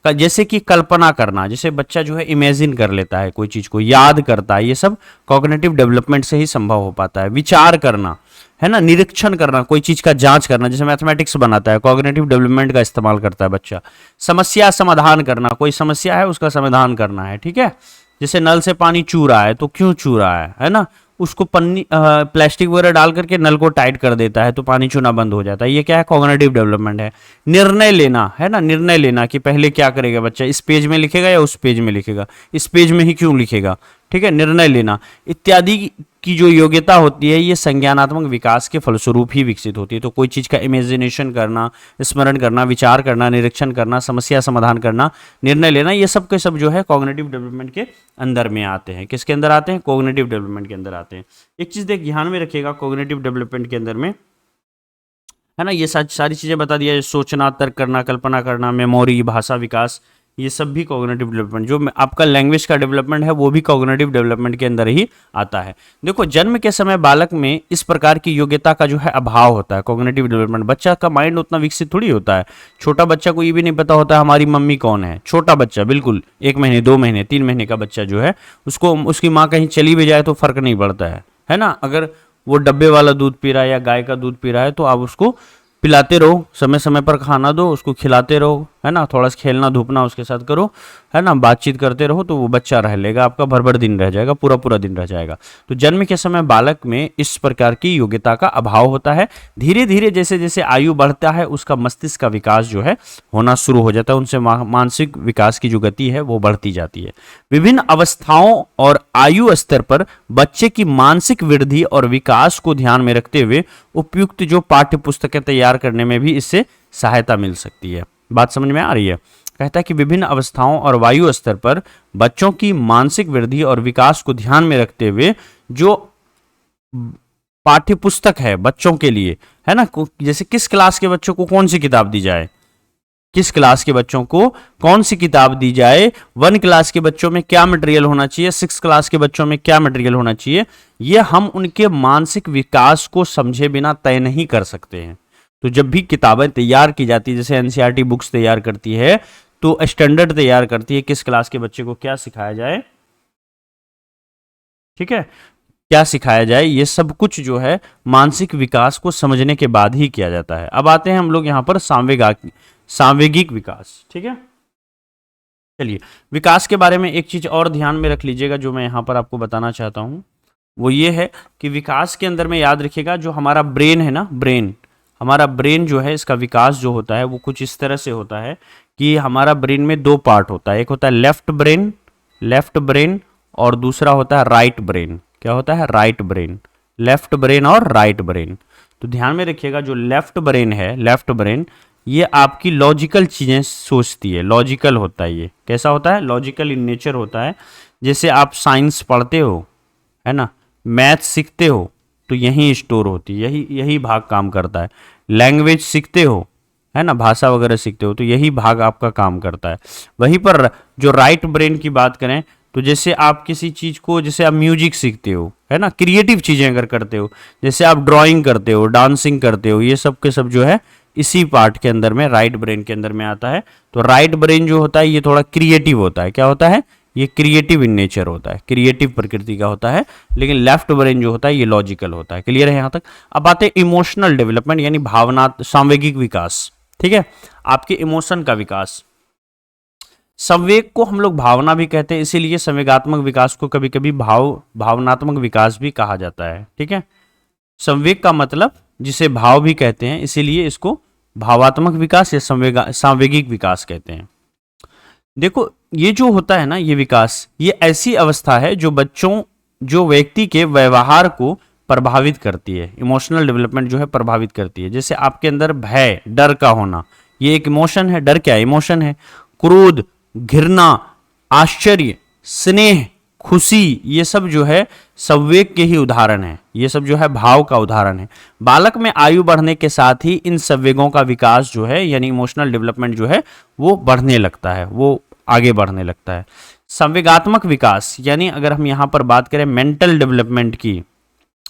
जैसे कि कल्पना करना, जैसे बच्चा जो है इमेजिन कर लेता है, कोई चीज़ को याद करता है, ये सब कॉग्निटिव डेवलपमेंट से ही संभव हो पाता है। विचार करना, है ना, निरीक्षण करना, कोई चीज़ का जांच करना, जैसे मैथमेटिक्स बनाता है, कॉग्निटिव डेवलपमेंट का इस्तेमाल करता है बच्चा। समस्या समाधान करना, कोई समस्या है उसका समाधान करना है। ठीक है, जैसे नल से पानी चू रहा है तो क्यों चू रहा है ना, उसको पन्नी प्लास्टिक वगैरह डाल करके नल को टाइट कर देता है तो पानी चूना बंद हो जाता है। ये क्या है? कॉग्निटिव डेवलपमेंट है। निर्णय लेना, है ना, निर्णय लेना कि पहले क्या करेगा बच्चा, इस पेज में लिखेगा या उस पेज में लिखेगा, इस पेज में ही क्यों लिखेगा। ठीक है, निर्णय लेना इत्यादि की जो योग्यता होती है ये संज्ञानात्मक विकास के फलस्वरूप ही विकसित होती है। तो कोई चीज़ का इमेजिनेशन करना, स्मरण करना, विचार करना, निरीक्षण करना, समस्या समाधान करना, निर्णय लेना, ये सब के सब जो है कॉग्निटिव डेवलपमेंट के अंदर में आते हैं। किसके अंदर आते हैं? कॉग्निटिव डेवलपमेंट के अंदर आते हैं। एक चीज़ देख ध्यान में रखिएगा, कॉग्निटिव डेवलपमेंट के अंदर में है ना, ये सारी चीज़ें बता दिया है। सोचना, तर्क करना, कल्पना करना, मेमोरी, भाषा विकास, ये सब भी कॉग्निटिव डेवलपमेंट, जो आपका लैंग्वेज का डेवलपमेंट है वो भी कॉग्निटिव डेवलपमेंट के अंदर ही आता है। देखो, जन्म के समय बालक में इस प्रकार की योग्यता का जो है अभाव होता है। कॉग्निटिव डेवलपमेंट, बच्चा का माइंड उतना विकसित थोड़ी होता है। छोटा बच्चा को ये भी नहीं पता होता है हमारी मम्मी कौन है। छोटा बच्चा, बिल्कुल 1 महीने, 2 महीने, 3 महीने का बच्चा जो है, उसको उसकी माँ कहीं चली भी जाए तो फर्क नहीं पड़ता है ना। अगर वो डब्बे वाला दूध पी रहा है या गाय का दूध पी रहा है तो आप उसको पिलाते रहो, समय समय पर खाना दो, उसको खिलाते रहो, है ना, थोड़ा सा खेलना धूपना उसके साथ करो, है ना, बातचीत करते रहो, तो वो बच्चा रह लेगा, आपका भर भर दिन रह जाएगा, पूरा पूरा दिन रह जाएगा। तो जन्म के समय बालक में इस प्रकार की योग्यता का अभाव होता है। धीरे धीरे जैसे जैसे आयु बढ़ता है उसका मस्तिष्क का विकास जो है होना शुरू हो जाता है, उनसे मानसिक विकास की जो गति है वो बढ़ती जाती है। विभिन्न अवस्थाओं और आयु स्तर पर बच्चे की मानसिक वृद्धि और विकास को ध्यान में रखते हुए उपयुक्त जो पाठ्य पुस्तकें तैयार करने में भी इससे सहायता मिल सकती है। बात समझ में आ रही है? कहता है कि विभिन्न अवस्थाओं और वायु स्तर पर बच्चों की मानसिक वृद्धि और विकास को ध्यान में रखते हुए जो पाठ्य पुस्तक है बच्चों के लिए, है ना, जैसे किस क्लास के बच्चों को कौन सी किताब दी जाए, किस क्लास के बच्चों को कौन सी किताब दी जाए, 1 क्लास के बच्चों में क्या मटेरियल होना चाहिए, 6 क्लास के बच्चों में क्या मटेरियल होना चाहिए, ये हम उनके मानसिक विकास को समझे बिना तय नहीं कर सकते हैं। तो जब भी किताबें तैयार की जाती है, जैसे एनसीईआरटी बुक्स तैयार करती है तो स्टैंडर्ड तैयार करती है किस क्लास के बच्चे को क्या सिखाया जाए, ठीक है, क्या सिखाया जाए, ये सब कुछ जो है मानसिक विकास को समझने के बाद ही किया जाता है। अब आते हैं हम लोग यहाँ पर सांवेगिक विकास, ठीक है। चलिए, विकास के बारे में एक चीज और ध्यान में रख लीजिएगा जो मैं यहाँ पर आपको बताना चाहता हूँ, वो ये है कि विकास के अंदर में याद रखिएगा जो हमारा ब्रेन है ना, हमारा ब्रेन जो है इसका विकास जो होता है वो कुछ इस तरह से होता है कि हमारा ब्रेन में 2 पार्ट होता है। एक होता है लेफ्ट ब्रेन और दूसरा होता है राइट ब्रेन। क्या होता है? राइट ब्रेन, लेफ्ट ब्रेन और राइट ब्रेन। तो ध्यान में रखिएगा जो लेफ्ट ब्रेन ये आपकी लॉजिकल चीजें सोचती है, लॉजिकल होता है। ये कैसा होता है? लॉजिकल इन नेचर होता है। जैसे आप साइंस पढ़ते हो, है ना, मैथ सीखते हो तो यही स्टोर होती है, यही भाग काम करता है। लैंग्वेज सीखते हो, है ना, भाषा वगैरह सीखते हो तो यही भाग आपका काम करता है। वहीं पर जो राइट ब्रेन की बात करें तो जैसे आप किसी चीज़ को, जैसे आप म्यूजिक सीखते हो, है ना, क्रिएटिव चीज़ें अगर करते हो, जैसे आप ड्राइंग करते हो, डांसिंग करते हो, ये सब के सब जो है इसी पार्ट के अंदर में, राइट ब्रेन के अंदर में आता है। तो राइट ब्रेन जो होता है ये थोड़ा क्रिएटिव होता है। क्या होता है? ये क्रिएटिव इन नेचर होता है, क्रिएटिव प्रकृति का होता है। लेकिन लेफ्ट ब्रेन जो होता है ये लॉजिकल होता है। क्लियर है यहाँ तक? अब आते हैं इमोशनल डेवलपमेंट, यानी सांवेगिक विकास, ठीक है, आपके इमोशन का विकास। संवेग को हम लोग भावना भी कहते हैं, इसीलिए संवेगात्मक विकास को कभी कभी भावनात्मक विकास भी कहा जाता है, ठीक है। संवेग का मतलब जिसे भाव भी कहते हैं, इसीलिए इसको भावात्मक विकास या सांवेगिक विकास कहते हैं। देखो, ये जो होता है ना, ये विकास, ये ऐसी अवस्था है जो व्यक्ति के व्यवहार को प्रभावित करती है। इमोशनल डेवलपमेंट जो है प्रभावित करती है। जैसे आपके अंदर भय, डर का होना, ये एक इमोशन है। डर क्या है? इमोशन है। क्रोध, घृणा, आश्चर्य, स्नेह, खुशी, ये सब जो है संवेग के ही उदाहरण है। ये सब जो है भाव का उदाहरण है। बालक में आयु बढ़ने के साथ ही इन संवेगों का विकास जो है, यानी इमोशनल डेवलपमेंट जो है वो बढ़ने लगता है, वो आगे बढ़ने लगता है। संवेगात्मक विकास, यानी अगर हम यहाँ पर बात करें मेंटल डेवलपमेंट की,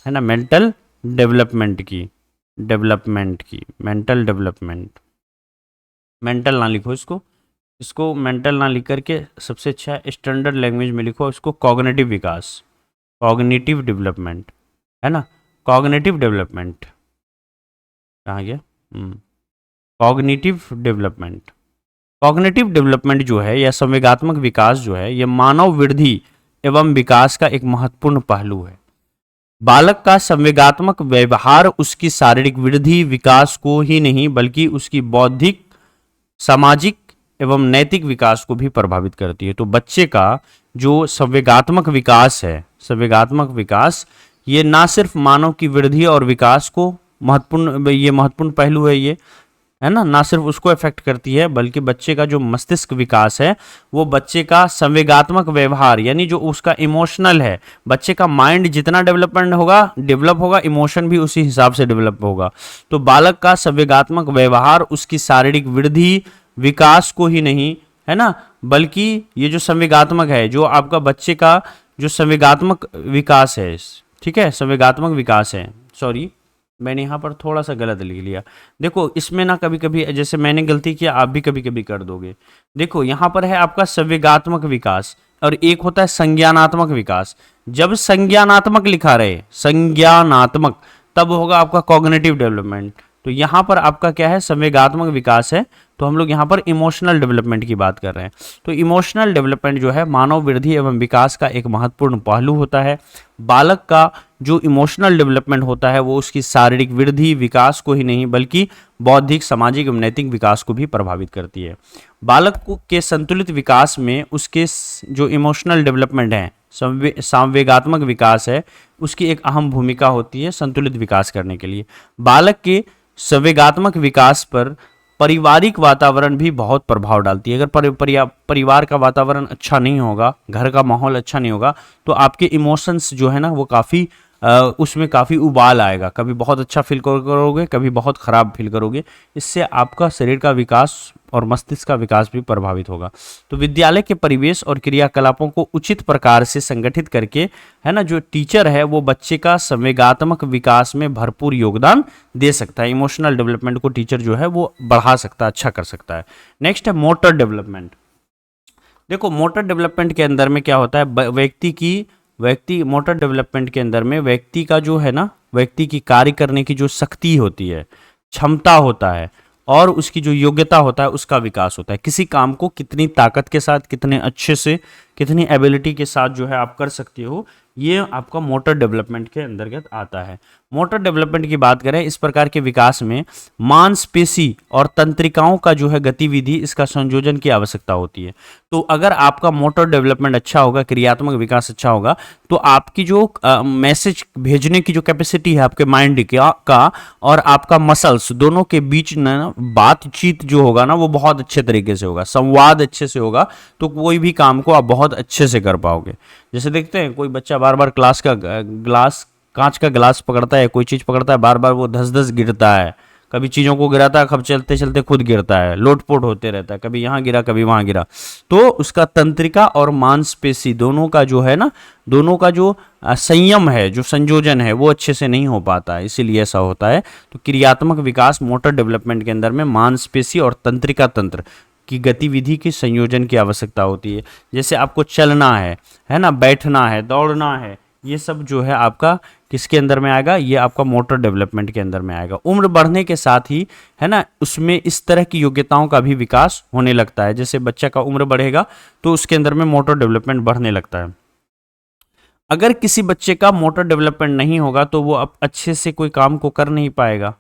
है ना, मेंटल डेवलपमेंट, मेंटल ना लिखो इसको मेंटल ना लिख करके सबसे अच्छा स्टैंडर्ड लैंग्वेज में लिखो इसको कॉग्निटिव विकास, कॉग्निटिव डेवलपमेंट, है ना, कॉग्निटिव डेवलपमेंट। कहाँ गया? कॉग्निटिव डेवलपमेंट जो है या संवेगात्मक विकास जो है, यह मानव वृद्धि एवं विकास का एक महत्वपूर्ण पहलू है। बालक का संवेगात्मक व्यवहार उसकी शारीरिक वृद्धि विकास को ही नहीं बल्कि उसकी बौद्धिक, सामाजिक एवं नैतिक विकास को भी प्रभावित करती है। तो बच्चे का जो संवेगात्मक विकास है, संवेगात्मक विकास ये ना सिर्फ मानव की वृद्धि और विकास को महत्वपूर्ण पहलू है ना, ना सिर्फ उसको इफेक्ट करती है बल्कि बच्चे का जो मस्तिष्क विकास है, वो बच्चे का संवेगात्मक व्यवहार यानी जो उसका इमोशनल है, बच्चे का माइंड जितना डेवलप होगा इमोशन भी उसी हिसाब से डेवलप होगा। तो बालक का संवेगात्मक व्यवहार उसकी शारीरिक वृद्धि विकास को ही नहीं, है ना, बल्कि ये जो संवेगात्मक है, जो आपका बच्चे का जो संवेगात्मक विकास है, ठीक है, संवेगात्मक विकास है, सॉरी मैंने यहाँ पर थोड़ा सा गलत लिख लिया। देखो इसमें ना कभी कभी जैसे मैंने गलती किया, आप भी कभी कभी कर दोगे। देखो यहाँ पर है आपका संवेगात्मक विकास और एक होता है संज्ञानात्मक विकास। जब संज्ञानात्मक लिखा रहे, संज्ञानात्मक, तब होगा आपका कॉग्निटिव डेवलपमेंट। तो यहाँ पर आपका क्या है, संवेगात्मक विकास है, तो हम लोग यहाँ पर इमोशनल डेवलपमेंट की बात कर रहे हैं। तो इमोशनल डेवलपमेंट जो है मानव वृद्धि एवं विकास का एक महत्वपूर्ण पहलू होता है। बालक का जो इमोशनल डेवलपमेंट होता है वो उसकी शारीरिक वृद्धि विकास को ही नहीं बल्कि बौद्धिक, सामाजिक एवं नैतिक विकास को भी प्रभावित करती है। बालक के संतुलित विकास में उसके जो इमोशनल डेवलपमेंट है, संवेगात्मक विकास है, उसकी एक अहम भूमिका होती है संतुलित विकास करने के लिए। बालक के संवेगात्मक विकास पर पारिवारिक वातावरण भी बहुत प्रभाव डालती है। अगर परिवार का वातावरण अच्छा नहीं होगा, घर का माहौल अच्छा नहीं होगा, तो आपके इमोशंस जो है ना वो काफ़ी उसमें काफ़ी उबाल आएगा। कभी बहुत अच्छा फील करोगे, कभी बहुत ख़राब फील करोगे। इससे आपका शरीर का विकास और मस्तिष्क का विकास भी प्रभावित होगा। तो विद्यालय के परिवेश और क्रियाकलापों को उचित प्रकार से संगठित करके, है ना, जो टीचर है वो बच्चे का संवेगात्मक विकास में भरपूर योगदान दे सकता है। इमोशनल डेवलपमेंट को टीचर जो है वो बढ़ा सकता है, अच्छा कर सकता है। नेक्स्ट है मोटर डेवलपमेंट। देखो मोटर डेवलपमेंट के अंदर में क्या होता है, मोटर डेवलपमेंट के अंदर में व्यक्ति का जो है ना, व्यक्ति की कार्य करने की जो शक्ति होती है, क्षमता होता है और उसकी जो योग्यता होता है उसका विकास होता है। किसी काम को कितनी ताकत के साथ, कितने अच्छे से, कितनी एबिलिटी के साथ जो है आप कर सकते हो, ये आपका मोटर डेवलपमेंट के अंतर्गत आता है। मोटर डेवलपमेंट की बात करें, इस प्रकार के विकास में मांसपेशी और तंत्रिकाओं का जो है गतिविधि, इसका संयोजन की आवश्यकता होती है। तो अगर आपका मोटर डेवलपमेंट अच्छा होगा, क्रियात्मक विकास अच्छा होगा, तो आपकी जो मैसेज भेजने की जो कैपेसिटी है आपके माइंड का और आपका मसल्स दोनों के बीच ना बातचीत जो होगा ना वो बहुत अच्छे तरीके से होगा, संवाद अच्छे से होगा, तो कोई भी काम को आप बहुत अच्छे से कर पाओगे। जैसे देखते हैं कोई बच्चा बार बार कांच का गिलास पकड़ता है, कोई चीज़ पकड़ता है, बार बार वो धस धस गिरता है, कभी चीज़ों को गिराता है, कब चलते चलते खुद गिरता है, लोटपोट होते रहता है, कभी यहाँ गिरा कभी वहाँ गिरा। तो उसका तंत्रिका और मांसपेशी दोनों का जो है ना, दोनों का जो संयम है, जो संयोजन है, वो अच्छे से नहीं हो पाता है, इसीलिए ऐसा होता है। तो क्रियात्मक विकास मोटर डेवलपमेंट के अंदर में मांसपेशी और तंत्रिका तंत्र की गतिविधि के संयोजन की आवश्यकता होती है। जैसे आपको चलना है ना, बैठना है, दौड़ना है, ये सब जो है आपका किसके अंदर में आएगा, ये आपका मोटर डेवलपमेंट के अंदर में आएगा। उम्र बढ़ने के साथ ही, है ना, उसमें इस तरह की योग्यताओं का भी विकास होने लगता है। जैसे बच्चा का उम्र बढ़ेगा तो उसके अंदर में मोटर डेवलपमेंट बढ़ने लगता है। अगर किसी बच्चे का मोटर डेवलपमेंट नहीं होगा तो वो अब अच्छे से कोई काम को कर नहीं पाएगा,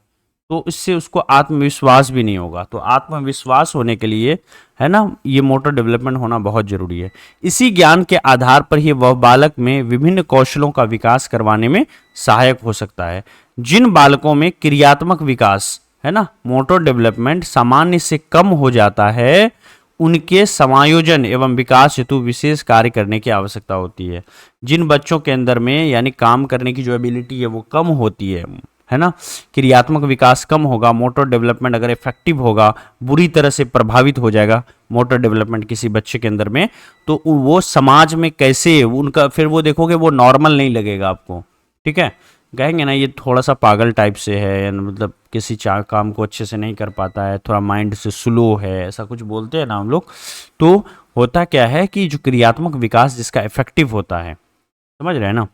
तो इससे उसको आत्मविश्वास भी नहीं होगा। तो आत्मविश्वास होने के लिए, है ना, ये मोटर डेवलपमेंट होना बहुत जरूरी है। इसी ज्ञान के आधार पर ही वह बालक में विभिन्न कौशलों का विकास करवाने में सहायक हो सकता है। जिन बालकों में क्रियात्मक विकास, है ना, मोटर डेवलपमेंट सामान्य से कम हो जाता है, उनके समायोजन एवं विकास हेतु विशेष कार्य करने की आवश्यकता होती है। जिन बच्चों के अंदर में यानी काम करने की जो एबिलिटी है वो कम होती है ना, क्रियात्मक विकास कम होगा, मोटर डेवलपमेंट अगर इफेक्टिव होगा, बुरी तरह से प्रभावित हो जाएगा मोटर डेवलपमेंट किसी बच्चे के अंदर में, तो वो समाज में कैसे उनका, फिर वो देखोगे वो नॉर्मल नहीं लगेगा आपको, ठीक है, कहेंगे ना ये थोड़ा सा पागल टाइप से है, मतलब किसी काम को अच्छे से नहीं कर पाता है, थोड़ा माइंड से स्लो है, ऐसा कुछ बोलते हैं ना हम लोग। तो होता क्या है कि जो क्रियात्मक विकास जिसका इफेक्टिव होता है, समझ रहे हैं ना,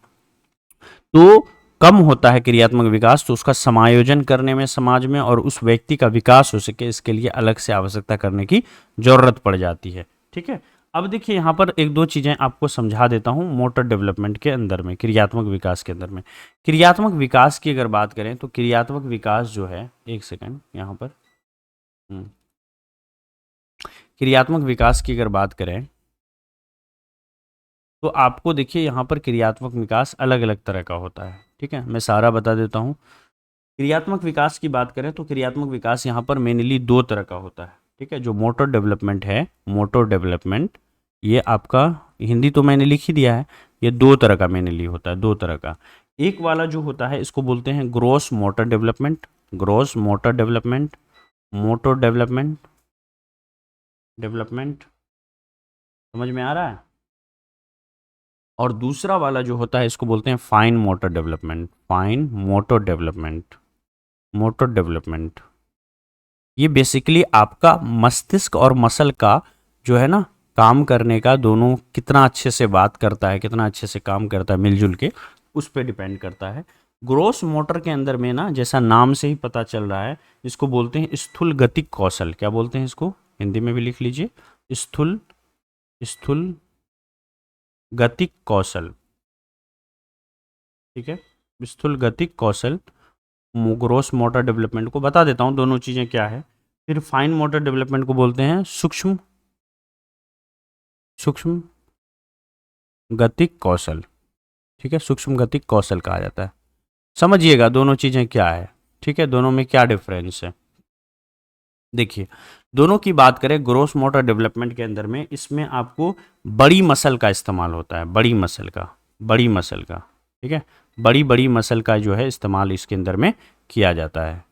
तो कम होता है क्रियात्मक विकास, तो उसका समायोजन करने में समाज में और उस व्यक्ति का विकास हो सके इसके लिए अलग से आवश्यकता करने की जरूरत पड़ जाती है। ठीक है, अब देखिए यहाँ पर एक दो चीज़ें आपको समझा देता हूँ मोटर डेवलपमेंट के अंदर में, क्रियात्मक विकास के अंदर में। क्रियात्मक विकास की अगर बात करें तो क्रियात्मक विकास जो है, एक सेकेंड यहाँ पर, क्रियात्मक विकास की अगर बात करें तो आपको देखिए यहाँ पर क्रियात्मक विकास अलग अलग तरह का होता है। ठीक है, मैं सारा बता देता हूँ। क्रियात्मक विकास की बात करें तो क्रियात्मक विकास यहाँ पर मेनली दो तरह का होता है। ठीक है, जो मोटर डेवलपमेंट है, मोटर डेवलपमेंट, ये आपका हिंदी तो मैंने लिख ही दिया है, ये दो तरह का मेनली होता है, दो तरह का। एक वाला जो होता है इसको बोलते हैं gross motor development, gross motor development, motor development, development, समझ में आ रहा है। और दूसरा वाला जो होता है इसको बोलते हैं fine motor development, fine motor development, motor development. ये बेसिकली आपका मस्तिष्क और मसल का जो है ना काम करने का, दोनों कितना अच्छे से बात करता है, कितना अच्छे से काम करता है मिलजुल के, उस पर डिपेंड करता है। ग्रोस मोटर के अंदर में ना, जैसा नाम से ही पता चल रहा है, इसको बोलते हैं स्थूल गतिक कौशल। क्या बोलते हैं इसको, हिंदी में भी लिख लीजिए, स्थूल, स्थूल गतिक कौशल। ठीक है, स्थूल गतिक कौशल, ग्रोस मोटर डेवलपमेंट को बता देता हूँ दोनों चीज़ें क्या है। फिर फाइन मोटर डेवलपमेंट को बोलते हैं सूक्ष्म, सूक्ष्म गतिक कौशल। ठीक है, सूक्ष्म गतिक कौशल कहा जाता है। समझिएगा दोनों चीज़ें क्या है। ठीक है, दोनों में क्या डिफरेंस है। देखिए, दोनों की बात करें ग्रोस मोटर डेवलपमेंट के अंदर में, इसमें आपको बड़ी मसल का इस्तेमाल होता है, बड़ी मसल का, बड़ी मसल का। ठीक है, बड़ी बड़ी मसल का जो है इस्तेमाल इसके अंदर में किया जाता है।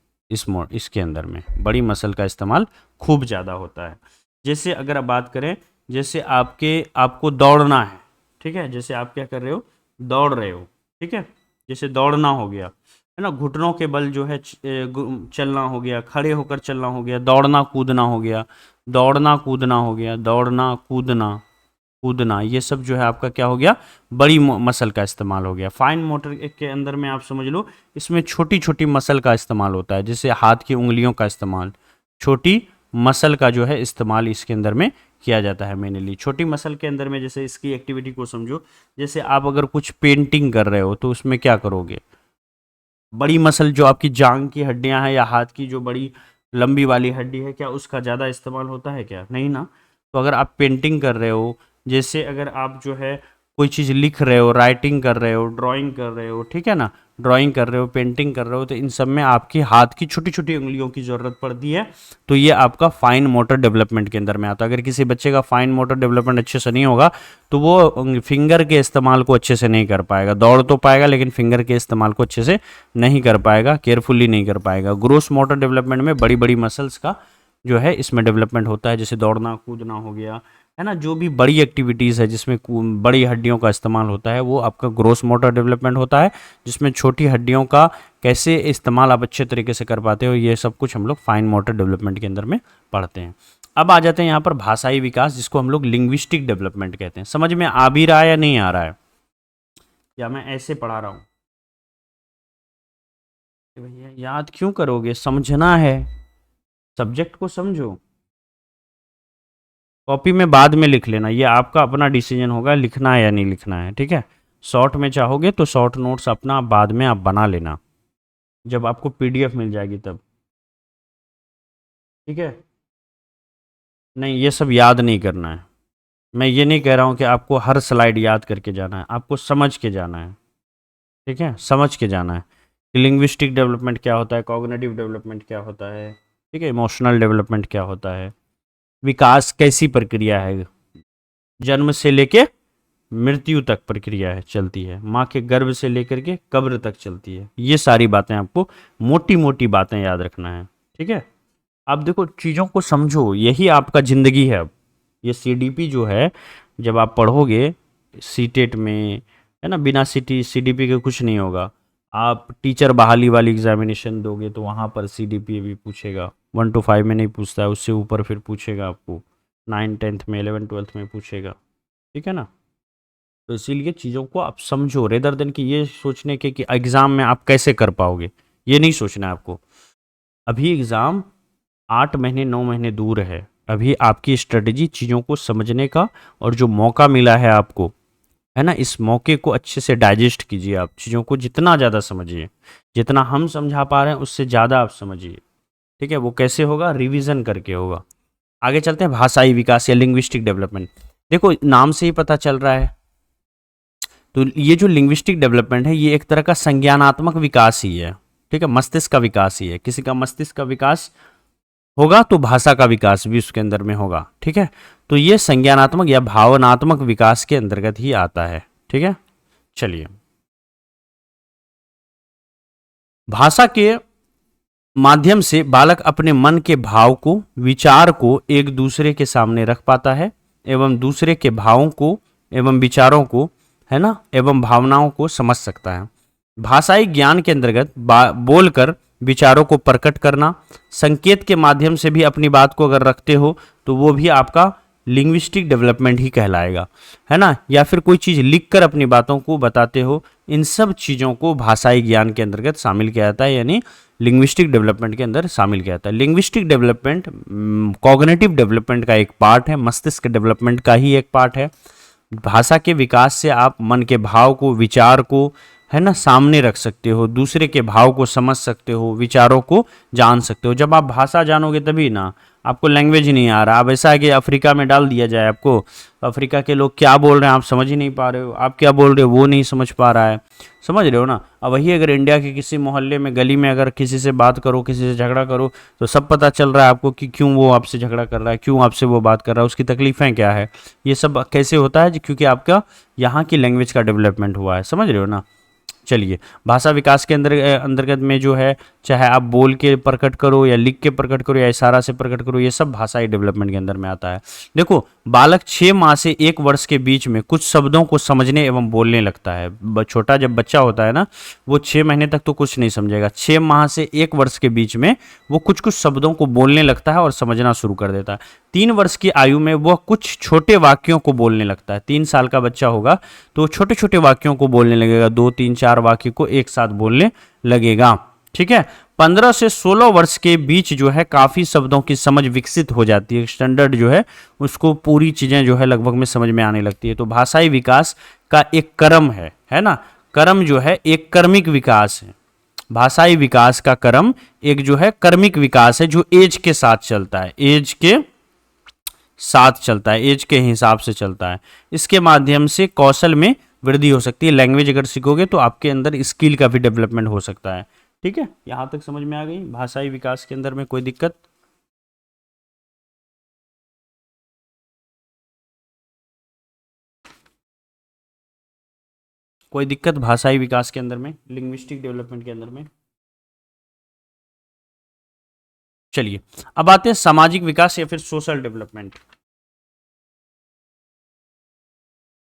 इसके अंदर में बड़ी मसल का इस्तेमाल खूब ज़्यादा होता है। जैसे अगर आप बात करें, जैसे आपको दौड़ना है। ठीक है, जैसे आप क्या कर रहे हो, दौड़ रहे हो। ठीक है, जैसे दौड़ना हो गया है ना, घुटनों के बल जो है चलना हो गया, खड़े होकर चलना हो गया, दौड़ना कूदना हो गया, दौड़ना कूदना हो गया, दौड़ना कूदना, कूदना, ये सब जो है आपका क्या हो गया, बड़ी मसल का इस्तेमाल हो गया। फाइन मोटर के अंदर में आप समझ लो, इसमें छोटी छोटी मसल का इस्तेमाल होता है, जैसे हाथ की उंगलियों का इस्तेमाल, छोटी मसल का जो है इस्तेमाल इसके अंदर में किया जाता है मेनली। छोटी मसल के अंदर में जैसे इसकी एक्टिविटी को समझो, जैसे आप अगर कुछ पेंटिंग कर रहे हो तो उसमें क्या करोगे, बड़ी मसल जो आपकी जांग की हड्डियां हैं या हाथ की जो बड़ी लंबी वाली हड्डी है, क्या उसका ज़्यादा इस्तेमाल होता है क्या, नहीं ना। तो अगर आप पेंटिंग कर रहे हो, जैसे अगर आप जो है कोई चीज़ लिख रहे हो, राइटिंग कर रहे हो, ड्राइंग कर रहे हो, ठीक है ना, ड्राइंग कर रहे हो, पेंटिंग कर रहे हो, तो इन सब में आपकी हाथ की छोटी छोटी उंगलियों की ज़रूरत पड़ती है। तो ये आपका फाइन मोटर डेवलपमेंट के अंदर में आता है। अगर किसी बच्चे का फाइन मोटर डेवलपमेंट अच्छे से नहीं होगा तो वो फिंगर के इस्तेमाल को अच्छे से नहीं कर पाएगा, दौड़ तो पाएगा लेकिन फिंगर के इस्तेमाल को अच्छे से नहीं कर पाएगा, केयरफुली नहीं कर पाएगा। ग्रोस मोटर डेवलपमेंट में बड़ी बड़ी मसल्स का जो है इसमें डेवलपमेंट होता है, जैसे दौड़ना कूदना हो गया, है ना, जो भी बड़ी एक्टिविटीज़ है जिसमें बड़ी हड्डियों का इस्तेमाल होता है वो आपका ग्रोस मोटर डेवलपमेंट होता है। जिसमें छोटी हड्डियों का कैसे इस्तेमाल आप अच्छे तरीके से कर पाते हो, ये सब कुछ हम लोग फाइन मोटर डेवलपमेंट के अंदर में पढ़ते हैं। अब आ जाते हैं यहाँ पर भाषाई विकास, जिसको हम लोग लिंग्विस्टिक डेवलपमेंट कहते हैं। समझ में आ भी रहा है या नहीं आ रहा है, या मैं ऐसे पढ़ा रहा हूँ। भैया याद क्यों करोगे, समझना है, सब्जेक्ट को समझो। कॉपी में बाद में लिख लेना, ये आपका अपना डिसीजन होगा लिखना है या नहीं लिखना है। ठीक है, शॉर्ट में चाहोगे तो शॉर्ट नोट्स अपना बाद में आप बना लेना, जब आपको पीडीएफ मिल जाएगी तब। ठीक है, नहीं ये सब याद नहीं करना है। मैं ये नहीं कह रहा हूँ कि आपको हर स्लाइड याद करके जाना है, आपको समझ के जाना है। ठीक है, समझ के जाना है कि लिंग्विस्टिक डेवलपमेंट क्या होता है, कॉग्निटिव डेवलपमेंट क्या होता है, ठीक है, इमोशनल डेवलपमेंट क्या होता है, विकास कैसी प्रक्रिया है, जन्म से लेके मृत्यु तक प्रक्रिया है, चलती है, माँ के गर्भ से लेकर के कब्र तक चलती है। ये सारी बातें आपको मोटी मोटी बातें याद रखना है। ठीक है, आप देखो चीज़ों को समझो, यही आपका ज़िंदगी है। अब ये सीडीपी जो है, जब आप पढ़ोगे सीटेट में, है ना, बिना सीडीपी के कुछ नहीं होगा। आप टीचर बहाली वाली एग्जामिनेशन दोगे तो वहाँ पर सीडीपी भी पूछेगा, 1 to 5 में नहीं पूछता है, उससे ऊपर फिर पूछेगा आपको, 9 10th में, 11 12th में पूछेगा। ठीक है ना, तो इसीलिए चीज़ों को आप समझो, रेदर देन कि ये सोचने के कि एग्ज़ाम में आप कैसे कर पाओगे, ये नहीं सोचना है आपको। अभी एग्ज़ाम 8 महीने 9 महीने दूर है, अभी आपकी स्ट्रेटजी चीज़ों को समझने का, और जो मौका मिला है आपको, है ना, इस मौके को अच्छे से डाइजेस्ट कीजिए। आप चीज़ों को जितना ज़्यादा समझिए, जितना हम समझा पा रहे हैं उससे ज़्यादा आप समझिए। ठीक है, वो कैसे होगा, रिवीजन करके होगा। आगे चलते हैं, भाषाई विकास या लिंग्विस्टिक डेवलपमेंट। देखो नाम से ही पता चल रहा है, तो ये जो लिंग्विस्टिक डेवलपमेंट है ये एक तरह का संज्ञानात्मक विकास ही है, ठीक है, मस्तिष्क का विकास ही है। किसी का मस्तिष्क का विकास होगा तो भाषा का विकास भी उसके अंदर में होगा, ठीक है। तो ये संज्ञानात्मक या भावनात्मक विकास के अंतर्गत ही आता है, ठीक है। चलिए, भाषा के माध्यम से बालक अपने मन के भाव को, विचार को एक दूसरे के सामने रख पाता है एवं दूसरे के भावों को एवं विचारों को, है ना, एवं भावनाओं को समझ सकता है। भाषाई ज्ञान के अंतर्गत बोलकर विचारों को प्रकट करना, संकेत के माध्यम से भी अपनी बात को अगर रखते हो तो वो भी आपका लिंग्विस्टिक डेवलपमेंट ही कहलाएगा, है ना, या फिर कोई चीज़ लिखकर अपनी बातों को बताते हो, इन सब चीज़ों को भाषाई ज्ञान के अंतर्गत शामिल किया जाता है, यानी लिंग्विस्टिक डेवलपमेंट के अंदर शामिल किया जाता है। लिंग्विस्टिक डेवलपमेंट कॉग्निटिव डेवलपमेंट का एक पार्ट है, मस्तिष्क डेवलपमेंट का ही एक पार्ट है। भाषा के विकास से आप मन के भाव को, विचार को, है ना, सामने रख सकते हो, दूसरे के भाव को समझ सकते हो, विचारों को जान सकते हो। जब आप भाषा जानोगे तभी ना, आपको लैंग्वेज नहीं आ रहा, अब ऐसा है कि अफ्रीका में डाल दिया जाए आपको, अफ्रीका के लोग क्या बोल रहे हैं आप समझ ही नहीं पा रहे हो, आप क्या बोल रहे हो वो नहीं समझ पा रहा है, समझ रहे हो ना। अब वही अगर इंडिया के किसी मोहल्ले में, गली में अगर किसी से बात करो, किसी से झगड़ा करो, तो सब पता चल रहा है आपको कि क्यों वो आपसे झगड़ा कर रहा है, क्यों आपसे वो बात कर रहा है, उसकी तकलीफें क्या है। ये सब कैसे होता है, क्योंकि आपका यहाँ की लैंग्वेज का डेवलपमेंट हुआ है, समझ रहे हो ना। चलिए, भाषा विकास के अंतर्गत में जो है, चाहे आप बोल के प्रकट करो या लिख के प्रकट करो या इशारा से प्रकट करो, ये सब भाषाई डेवलपमेंट के अंदर में आता है। देखो, बालक 6 माह से 1 वर्ष के बीच में कुछ शब्दों को समझने एवं बोलने लगता है। छोटा जब बच्चा होता है ना, वो 6 महीने तक तो कुछ नहीं समझेगा, 6 माह से 1 वर्ष के बीच में वो कुछ कुछ शब्दों को बोलने लगता है और समझना शुरू कर देता है। 3 वर्ष की आयु में वह कुछ छोटे वाक्यों को बोलने लगता है। 3 साल का बच्चा होगा तो छोटे छोटे वाक्यों को बोलने लगेगा, 2, 3, 4 वाक्य को एक साथ बोलने लगेगा, ठीक है। 15 से 16 वर्ष के बीच जो है काफ़ी शब्दों की समझ विकसित हो जाती है, स्टैंडर्ड जो है उसको पूरी चीज़ें जो है लगभग में समझ में आने लगती है। तो भाषाई विकास का एक क्रम है ना, क्रम जो है एक कर्मिक विकास है। भाषाई विकास का क्रम एक जो है कर्मिक विकास है, जो एज के साथ चलता है, एज के साथ चलता है, एज के हिसाब से चलता है। इसके माध्यम से कौशल में वृद्धि हो सकती है। लैंग्वेज अगर सीखोगे तो आपके अंदर स्किल का भी डेवलपमेंट हो सकता है, ठीक है। यहाँ तक समझ में आ गई भाषाई विकास के अंदर में कोई दिक्कत? कोई दिक्कत भाषाई विकास के अंदर में, लिंग्विस्टिक डेवलपमेंट के अंदर में? चलिए, अब आते हैं सामाजिक विकास या फिर सोशल डेवलपमेंट।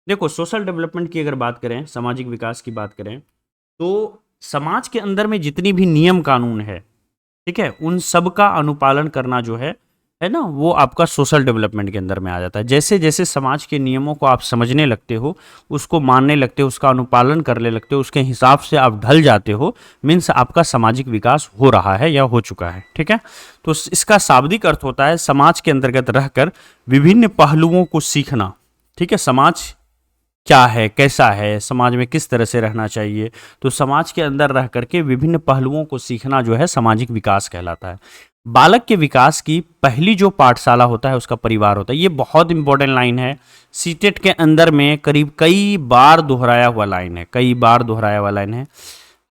देखो, सोशल डेवलपमेंट की अगर बात करें, सामाजिक विकास की बात करें, तो समाज के अंदर में जितनी भी नियम कानून है, ठीक है, उन सब का अनुपालन करना जो है ना, वो आपका सोशल डेवलपमेंट के अंदर में आ जाता है। जैसे जैसे समाज के नियमों को आप समझने लगते हो, उसको मानने लगते हो, उसका अनुपालन करने लगते हो, उसके हिसाब से आप ढल जाते हो, मीन्स आपका सामाजिक विकास हो रहा है या हो चुका है, ठीक है। तो इसका शाब्दिक अर्थ होता है समाज के अंतर्गत रहकर विभिन्न पहलुओं को सीखना, ठीक है। समाज क्या है, कैसा है, समाज में किस तरह से रहना चाहिए, तो समाज के अंदर रह करके विभिन्न पहलुओं को सीखना जो है सामाजिक विकास कहलाता है। बालक के विकास की पहली जो पाठशाला होता है उसका परिवार होता है। ये बहुत इंपॉर्टेंट लाइन है, सीटेट के अंदर में करीब कई बार दोहराया हुआ लाइन है, कई बार दोहराया हुआ लाइन है।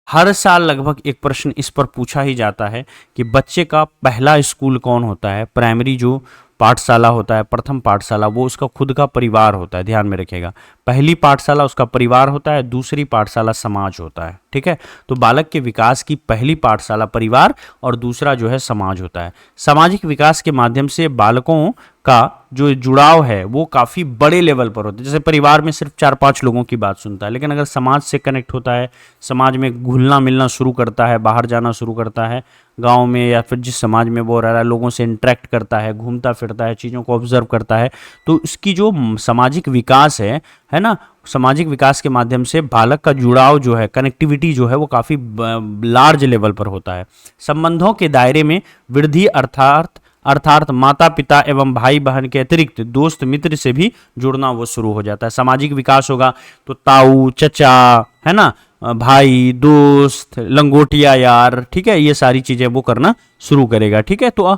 हर साल लगभग एक प्रश्न इस पर पूछा ही जाता है कि बच्चे का पहला स्कूल कौन होता है। प्राइमरी जो पाठशाला होता है, प्रथम पाठशाला, वो उसका खुद का परिवार होता है, ध्यान में रखिएगा। पहली पाठशाला उसका परिवार होता है, दूसरी पाठशाला समाज होता है, ठीक है। तो बालक के विकास की पहली पाठशाला परिवार और दूसरा जो है समाज होता है। सामाजिक विकास के माध्यम से बालकों का जो जुड़ाव है वो काफ़ी बड़े लेवल पर होता है। जैसे परिवार में सिर्फ 4-5 लोगों की बात सुनता है, लेकिन अगर समाज से कनेक्ट होता है, समाज में घुलना मिलना शुरू करता है, बाहर जाना शुरू करता है, गांव में या फिर जिस समाज में वो रह रहा है, लोगों से इंटरेक्ट करता है, घूमता फिरता है, चीज़ों को ऑब्जर्व करता है, तो इसकी जो सामाजिक विकास है ना, सामाजिक विकास के माध्यम से बालक का जुड़ाव जो है, कनेक्टिविटी जो है, वो काफ़ी लार्ज लेवल पर होता है। संबंधों के दायरे में वृद्धि अर्थात माता पिता एवं भाई बहन के अतिरिक्त दोस्त मित्र से भी जुड़ना वो शुरू हो जाता है। सामाजिक विकास होगा तो ताऊ, चचा, है ना, भाई, दोस्त, लंगोटिया यार, ठीक है, ये सारी चीज़ें वो करना शुरू करेगा। ठीक है, तो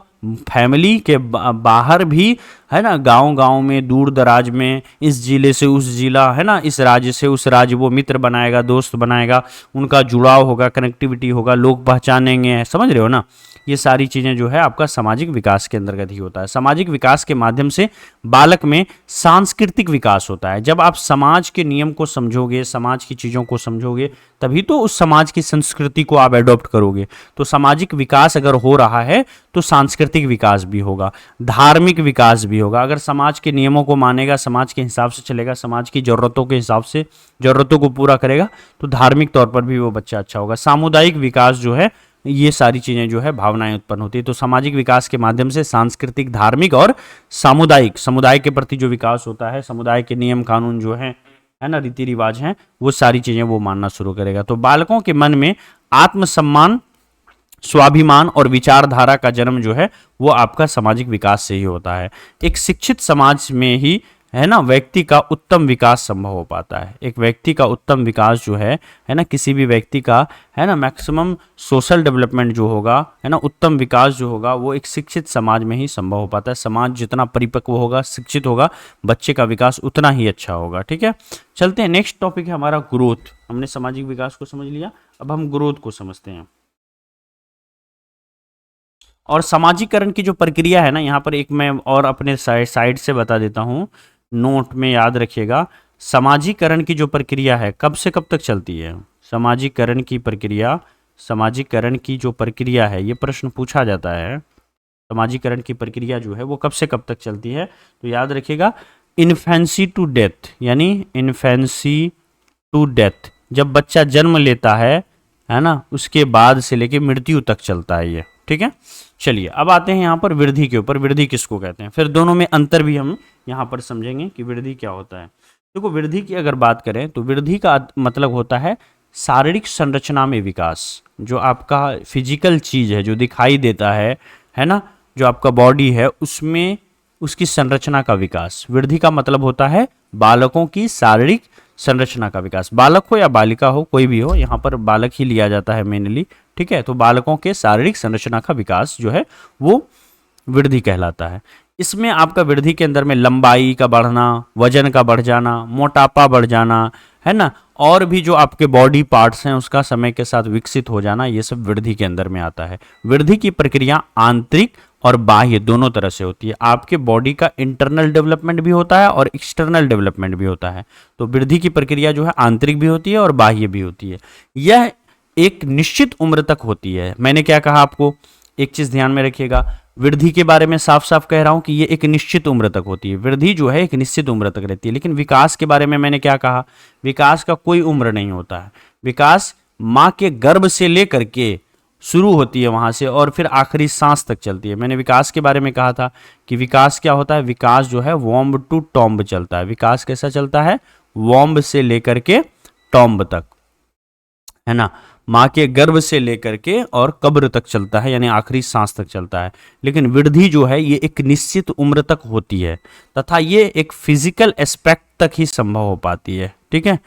फैमिली के बाहर भी, है ना, गांव गांव में, दूर दराज में, इस जिले से उस जिला, है ना, इस राज्य से उस राज्य, वो मित्र बनाएगा, दोस्त बनाएगा, उनका जुड़ाव होगा, कनेक्टिविटी होगा, लोग पहचानेंगे, समझ रहे हो ना। ये सारी चीज़ें जो है आपका सामाजिक विकास के अंतर्गत ही होता है। सामाजिक विकास के माध्यम से बालक में सांस्कृतिक विकास होता है। जब आप समाज के नियम को समझोगे, समाज की चीज़ों को समझोगे, तभी तो उस समाज की संस्कृति को आप एडॉप्ट करोगे। तो सामाजिक विकास अगर हो रहा है तो सांस्कृतिक विकास भी होगा, धार्मिक विकास भी होगा। अगर समाज के नियमों को मानेगा, समाज के हिसाब से चलेगा, समाज की ज़रूरतों के हिसाब से ज़रूरतों को पूरा करेगा, तो धार्मिक तौर पर भी वो बच्चा अच्छा होगा। सामुदायिक विकास जो है, ये सारी चीज़ें जो है भावनाएं उत्पन्न होती है। तो सामाजिक विकास के माध्यम से सांस्कृतिक, धार्मिक और सामुदायिक, समुदाय के प्रति जो विकास होता है, समुदाय के नियम कानून जो है ना, रीति रिवाज हैं, वो सारी चीज़ें वो मानना शुरू करेगा। तो बालकों के मन में आत्मसम्मान, स्वाभिमान और विचारधारा का जन्म जो है वो आपका सामाजिक विकास से ही होता है। एक शिक्षित समाज में ही, है ना, व्यक्ति का उत्तम विकास संभव हो पाता है। एक व्यक्ति का उत्तम विकास जो है ना, किसी भी व्यक्ति का, है ना, मैक्सिमम सोशल डेवलपमेंट जो होगा, है ना, उत्तम विकास जो होगा, वो एक शिक्षित समाज में ही संभव हो पाता है। समाज जितना परिपक्व होगा, शिक्षित होगा, बच्चे का विकास उतना ही अच्छा होगा। ठीक है, चलते हैं, नेक्स्ट टॉपिक है हमारा ग्रोथ। हमने सामाजिक विकास को समझ लिया, अब हम ग्रोथ को समझते हैं। और सामाजिकरण की जो प्रक्रिया है ना, यहाँ पर एक मैं और अपने साइड से बता देता हूँ, नोट में याद रखिएगा। सामाजिकरण की जो प्रक्रिया है कब से कब तक चलती है? सामाजिकरण की प्रक्रिया, सामाजिकरण की जो प्रक्रिया है, ये प्रश्न पूछा जाता है। सामाजिकरण की प्रक्रिया जो है वो कब से कब तक चलती है? तो याद रखिएगा, इन्फेंसी टू डेथ, यानी इन्फेंसी टू डेथ, जब बच्चा जन्म लेता है ना, उसके बाद से लेके मृत्यु तक चलता है ये। ठीक है, चलिए अब आते हैं यहाँ पर वृद्धि के ऊपर। वृद्धि किसको कहते हैं, फिर दोनों में अंतर भी हम यहाँ पर समझेंगे कि वृद्धि क्या होता है। देखो, वृद्धि की अगर बात करें तो वृद्धि का मतलब होता है शारीरिक संरचना में विकास। जो आपका फिजिकल चीज है, जो दिखाई देता है ना, जो आपका बॉडी है, उसमें उसकी संरचना का विकास। वृद्धि का मतलब होता है बालकों की शारीरिक संरचना का विकास। बालक हो या बालिका हो, कोई भी हो, यहाँ पर बालक ही लिया जाता है मेनली। ठीक है, तो बालकों के शारीरिक संरचना का विकास जो है वो वृद्धि कहलाता है। इसमें आपका वृद्धि के अंदर में लंबाई का बढ़ना, वजन का बढ़ जाना, मोटापा बढ़ जाना, है ना, और भी जो आपके बॉडी पार्ट्स हैं उसका समय के साथ विकसित हो जाना, ये सब वृद्धि के अंदर में आता है। वृद्धि की प्रक्रिया आंतरिक और बाह्य दोनों तरह से होती है। आपके बॉडी का इंटरनल डेवलपमेंट भी होता है और एक्सटर्नल डेवलपमेंट भी होता है। तो वृद्धि की प्रक्रिया जो है आंतरिक भी होती है और बाह्य भी होती है। यह एक निश्चित उम्र तक होती है। मैंने क्या कहा आपको, एक चीज ध्यान में रखिएगा, वृद्धि के बारे में साफ साफ कह रहा हूं कि ये एक निश्चित उम्र तक होती है। वृद्धि जो है एक निश्चित उम्र तक रहती है। लेकिन विकास के बारे में मैंने क्या कहा, विकास का कोई उम्र नहीं होता है। विकास माँ के गर्भ से लेकर के शुरू होती है वहां से, और फिर आखिरी सांस तक चलती है। मैंने विकास के बारे में कहा था कि विकास क्या होता है, विकास जो है वॉम्ब टू टॉम्ब चलता है। विकास कैसा चलता है, वॉम्ब से लेकर के टॉम्ब तक, है ना, माँ के गर्भ से लेकर के और कब्र तक चलता है, यानी आखिरी सांस तक चलता है। लेकिन वृद्धि जो है ये एक निश्चित उम्र तक होती है, तथा ये एक फिजिकल एस्पेक्ट तक ही संभव हो पाती है। ठीक है,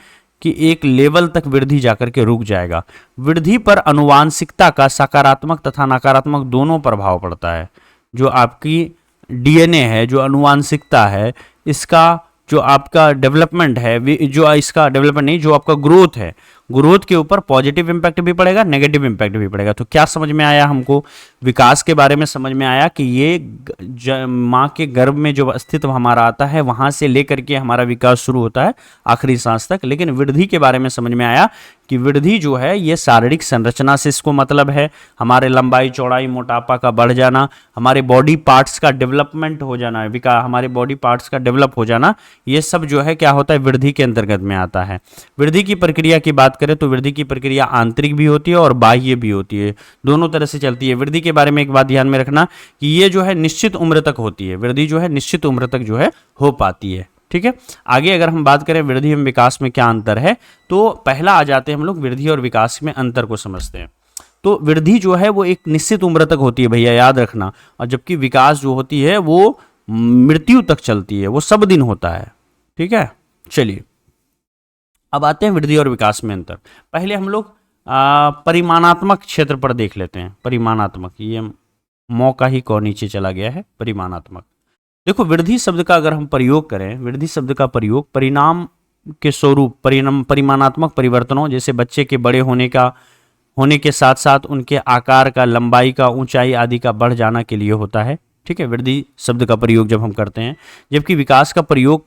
कि एक लेवल तक वृद्धि जाकर के रुक जाएगा। वृद्धि पर आनुवांशिकता का सकारात्मक तथा नकारात्मक दोनों प्रभाव पड़ता है। जो आपकी डीएनए है, जो आनुवांशिकता है, इसका जो आपका डेवलपमेंट है, जो इसका डेवलपमेंट नहीं, जो आपका ग्रोथ है, ग्रोथ के ऊपर पॉजिटिव इंपैक्ट भी पड़ेगा, नेगेटिव इंपैक्ट भी पड़ेगा। तो क्या समझ में आया हमको, विकास के बारे में समझ में आया कि ये माँ के गर्भ में जो अस्तित्व हमारा आता है वहां से लेकर के हमारा विकास शुरू होता है आखिरी सांस तक। लेकिन वृद्धि के बारे में समझ में आया कि वृद्धि जो है ये शारीरिक संरचना से इसको मतलब है, हमारे लंबाई चौड़ाई मोटापा का बढ़ जाना, हमारे बॉडी पार्ट्स का डेवलपमेंट हो जाना, हमारे बॉडी पार्ट्स का डेवलप हो जाना, ये सब जो है क्या होता है, वृद्धि के अंतर्गत में आता है। वृद्धि की प्रक्रिया की बात करें तो वृद्धि की प्रक्रिया आंतरिक भी होती है और बाह्य भी होती है, दोनों तरह से चलती है। वृद्धि के बारे में एक बात ध्यान में रखना कि ये जो है निश्चित उम्र तक होती है। वृद्धि जो है निश्चित उम्र तक जो है हो पाती है। ठीक है, आगे अगर हम बात करें वृद्धि एवं विकास में क्या अंतर है, तो पहला आ जाते हैं हम लोग वृद्धि और विकास में अंतर को समझते हैं। तो वृद्धि जो है वो एक निश्चित उम्र तक होती है भैया, याद रखना, और जबकि विकास जो होती है वो मृत्यु तक चलती है, वो सब दिन होता है। ठीक है, चलिए अब आते हैं वृद्धि और विकास में अंतर। पहले हम लोग परिमाणात्मक क्षेत्र पर देख लेते हैं। परिमाणात्मक, ये मौका ही को नीचे चला गया है। परिमाणात्मक, देखो वृद्धि शब्द का अगर हम प्रयोग करें, वृद्धि शब्द का प्रयोग परिणाम के स्वरूप, परिमाणात्मक परिवर्तनों, जैसे बच्चे के बड़े होने के साथ साथ उनके आकार का, लंबाई का, ऊंचाई आदि का बढ़ जाना के लिए होता है। ठीक है, वृद्धि शब्द का प्रयोग जब हम करते हैं। जबकि विकास का प्रयोग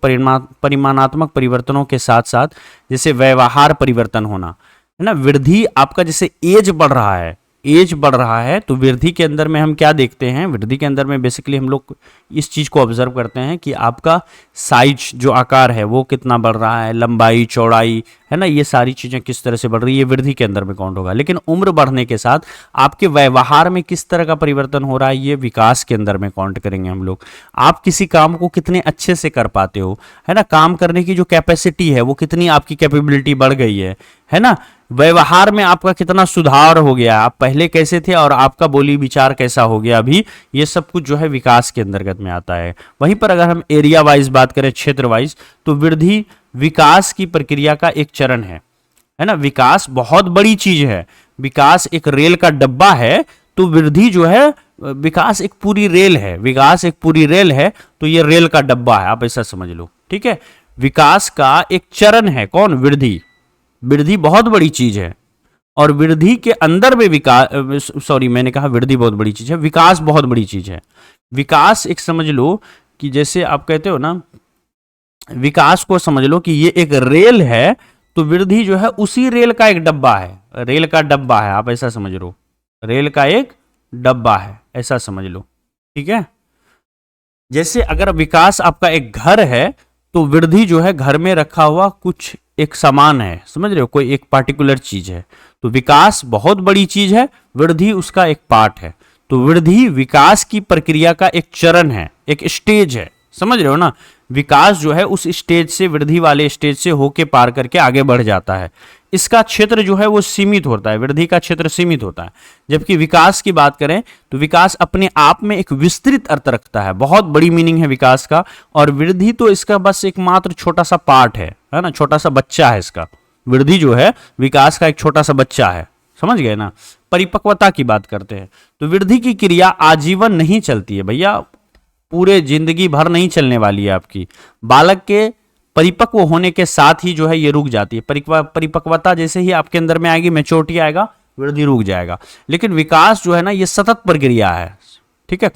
परिमाणात्मक परिवर्तनों के साथ साथ जैसे व्यवहार परिवर्तन होना है ना। वृद्धि आपका जैसे एज बढ़ रहा है, एज बढ़ रहा है, तो वृद्धि के अंदर में हम क्या देखते हैं, वृद्धि के अंदर में बेसिकली हम लोग इस चीज़ को ऑब्जर्व करते हैं कि आपका साइज जो आकार है वो कितना बढ़ रहा है, लंबाई, चौड़ाई, है ना, ये सारी चीज़ें किस तरह से बढ़ रही है, ये वृद्धि के अंदर में काउंट होगा। लेकिन उम्र बढ़ने के साथ आपके व्यवहार में किस तरह का परिवर्तन हो रहा है, ये विकास के अंदर में काउंट करेंगे हम लोग। आप किसी काम को कितने अच्छे से कर पाते हो, है ना, काम करने की जो कैपेसिटी है वो कितनी आपकी कैपेबिलिटी बढ़ गई है ना। व्यवहार में आपका कितना सुधार हो गया, आप पहले कैसे थे और आपका बोली विचार कैसा हो गया अभी, ये सब कुछ जो है विकास के अंतर्गत में आता है। वहीं पर अगर हम एरिया वाइज बात करें, क्षेत्र वाइज, तो वृद्धि विकास की प्रक्रिया का एक चरण है ना। विकास बहुत बड़ी चीज है, विकास एक रेल का डब्बा है, तो वृद्धि जो है, विकास एक पूरी रेल है, विकास एक पूरी रेल है, तो ये रेल का डब्बा है, आप ऐसा समझ लो। ठीक है, विकास का एक चरण है कौन, वृद्धि। वृद्धि बहुत बड़ी चीज है, और वृद्धि के अंदर में विकास, सॉरी मैंने कहा वृद्धि बहुत बड़ी चीज है, विकास बहुत बड़ी चीज है। विकास एक समझ लो कि जैसे आप कहते हो ना, विकास को समझ लो कि ये एक रेल है, तो वृद्धि जो है उसी रेल का एक डब्बा है, रेल का डब्बा है, आप ऐसा समझ लो, रेल का एक डब्बा है, ऐसा समझ लो। ठीक है, जैसे अगर विकास आपका एक घर है, तो वृद्धि जो है घर में रखा हुआ कुछ एक सामान है, समझ रहे हो, कोई एक पार्टिकुलर चीज है। तो विकास बहुत बड़ी चीज है, वृद्धि उसका एक पार्ट है। तो वृद्धि विकास की प्रक्रिया का एक चरण है, एक स्टेज है, समझ रहे हो ना। विकास जो है उस स्टेज से, वृद्धि वाले स्टेज से होके पार करके आगे बढ़ जाता है। इसका क्षेत्र जो है वो सीमित होता है, वृद्धि का क्षेत्र सीमित होता है। जबकि विकास की बात करें तो विकास अपने आप में एक विस्तृत अर्थ रखता है, बहुत बड़ी मीनिंग है विकास का, और वृद्धि तो इसका बस एक मात्र छोटा सा पार्ट है ना, छोटा सा बच्चा है इसका। वृद्धि जो है विकास का एक छोटा सा बच्चा है, समझ गए ना। परिपक्वता की बात करते हैं तो वृद्धि की क्रिया आजीवन नहीं चलती है भैया, पूरे जिंदगी भर नहीं चलने वाली है आपकी। बालक के परिपक्व होने के साथ ही जो है ये रुक जाती है। परिपक्वता जैसे ही आपके अंदर में आएगी, मैच्योरिटी आएगा, वृद्धि रुक जाएगा। लेकिन विकास जो है ना, ये सतत प्रक्रिया है, ठीक है,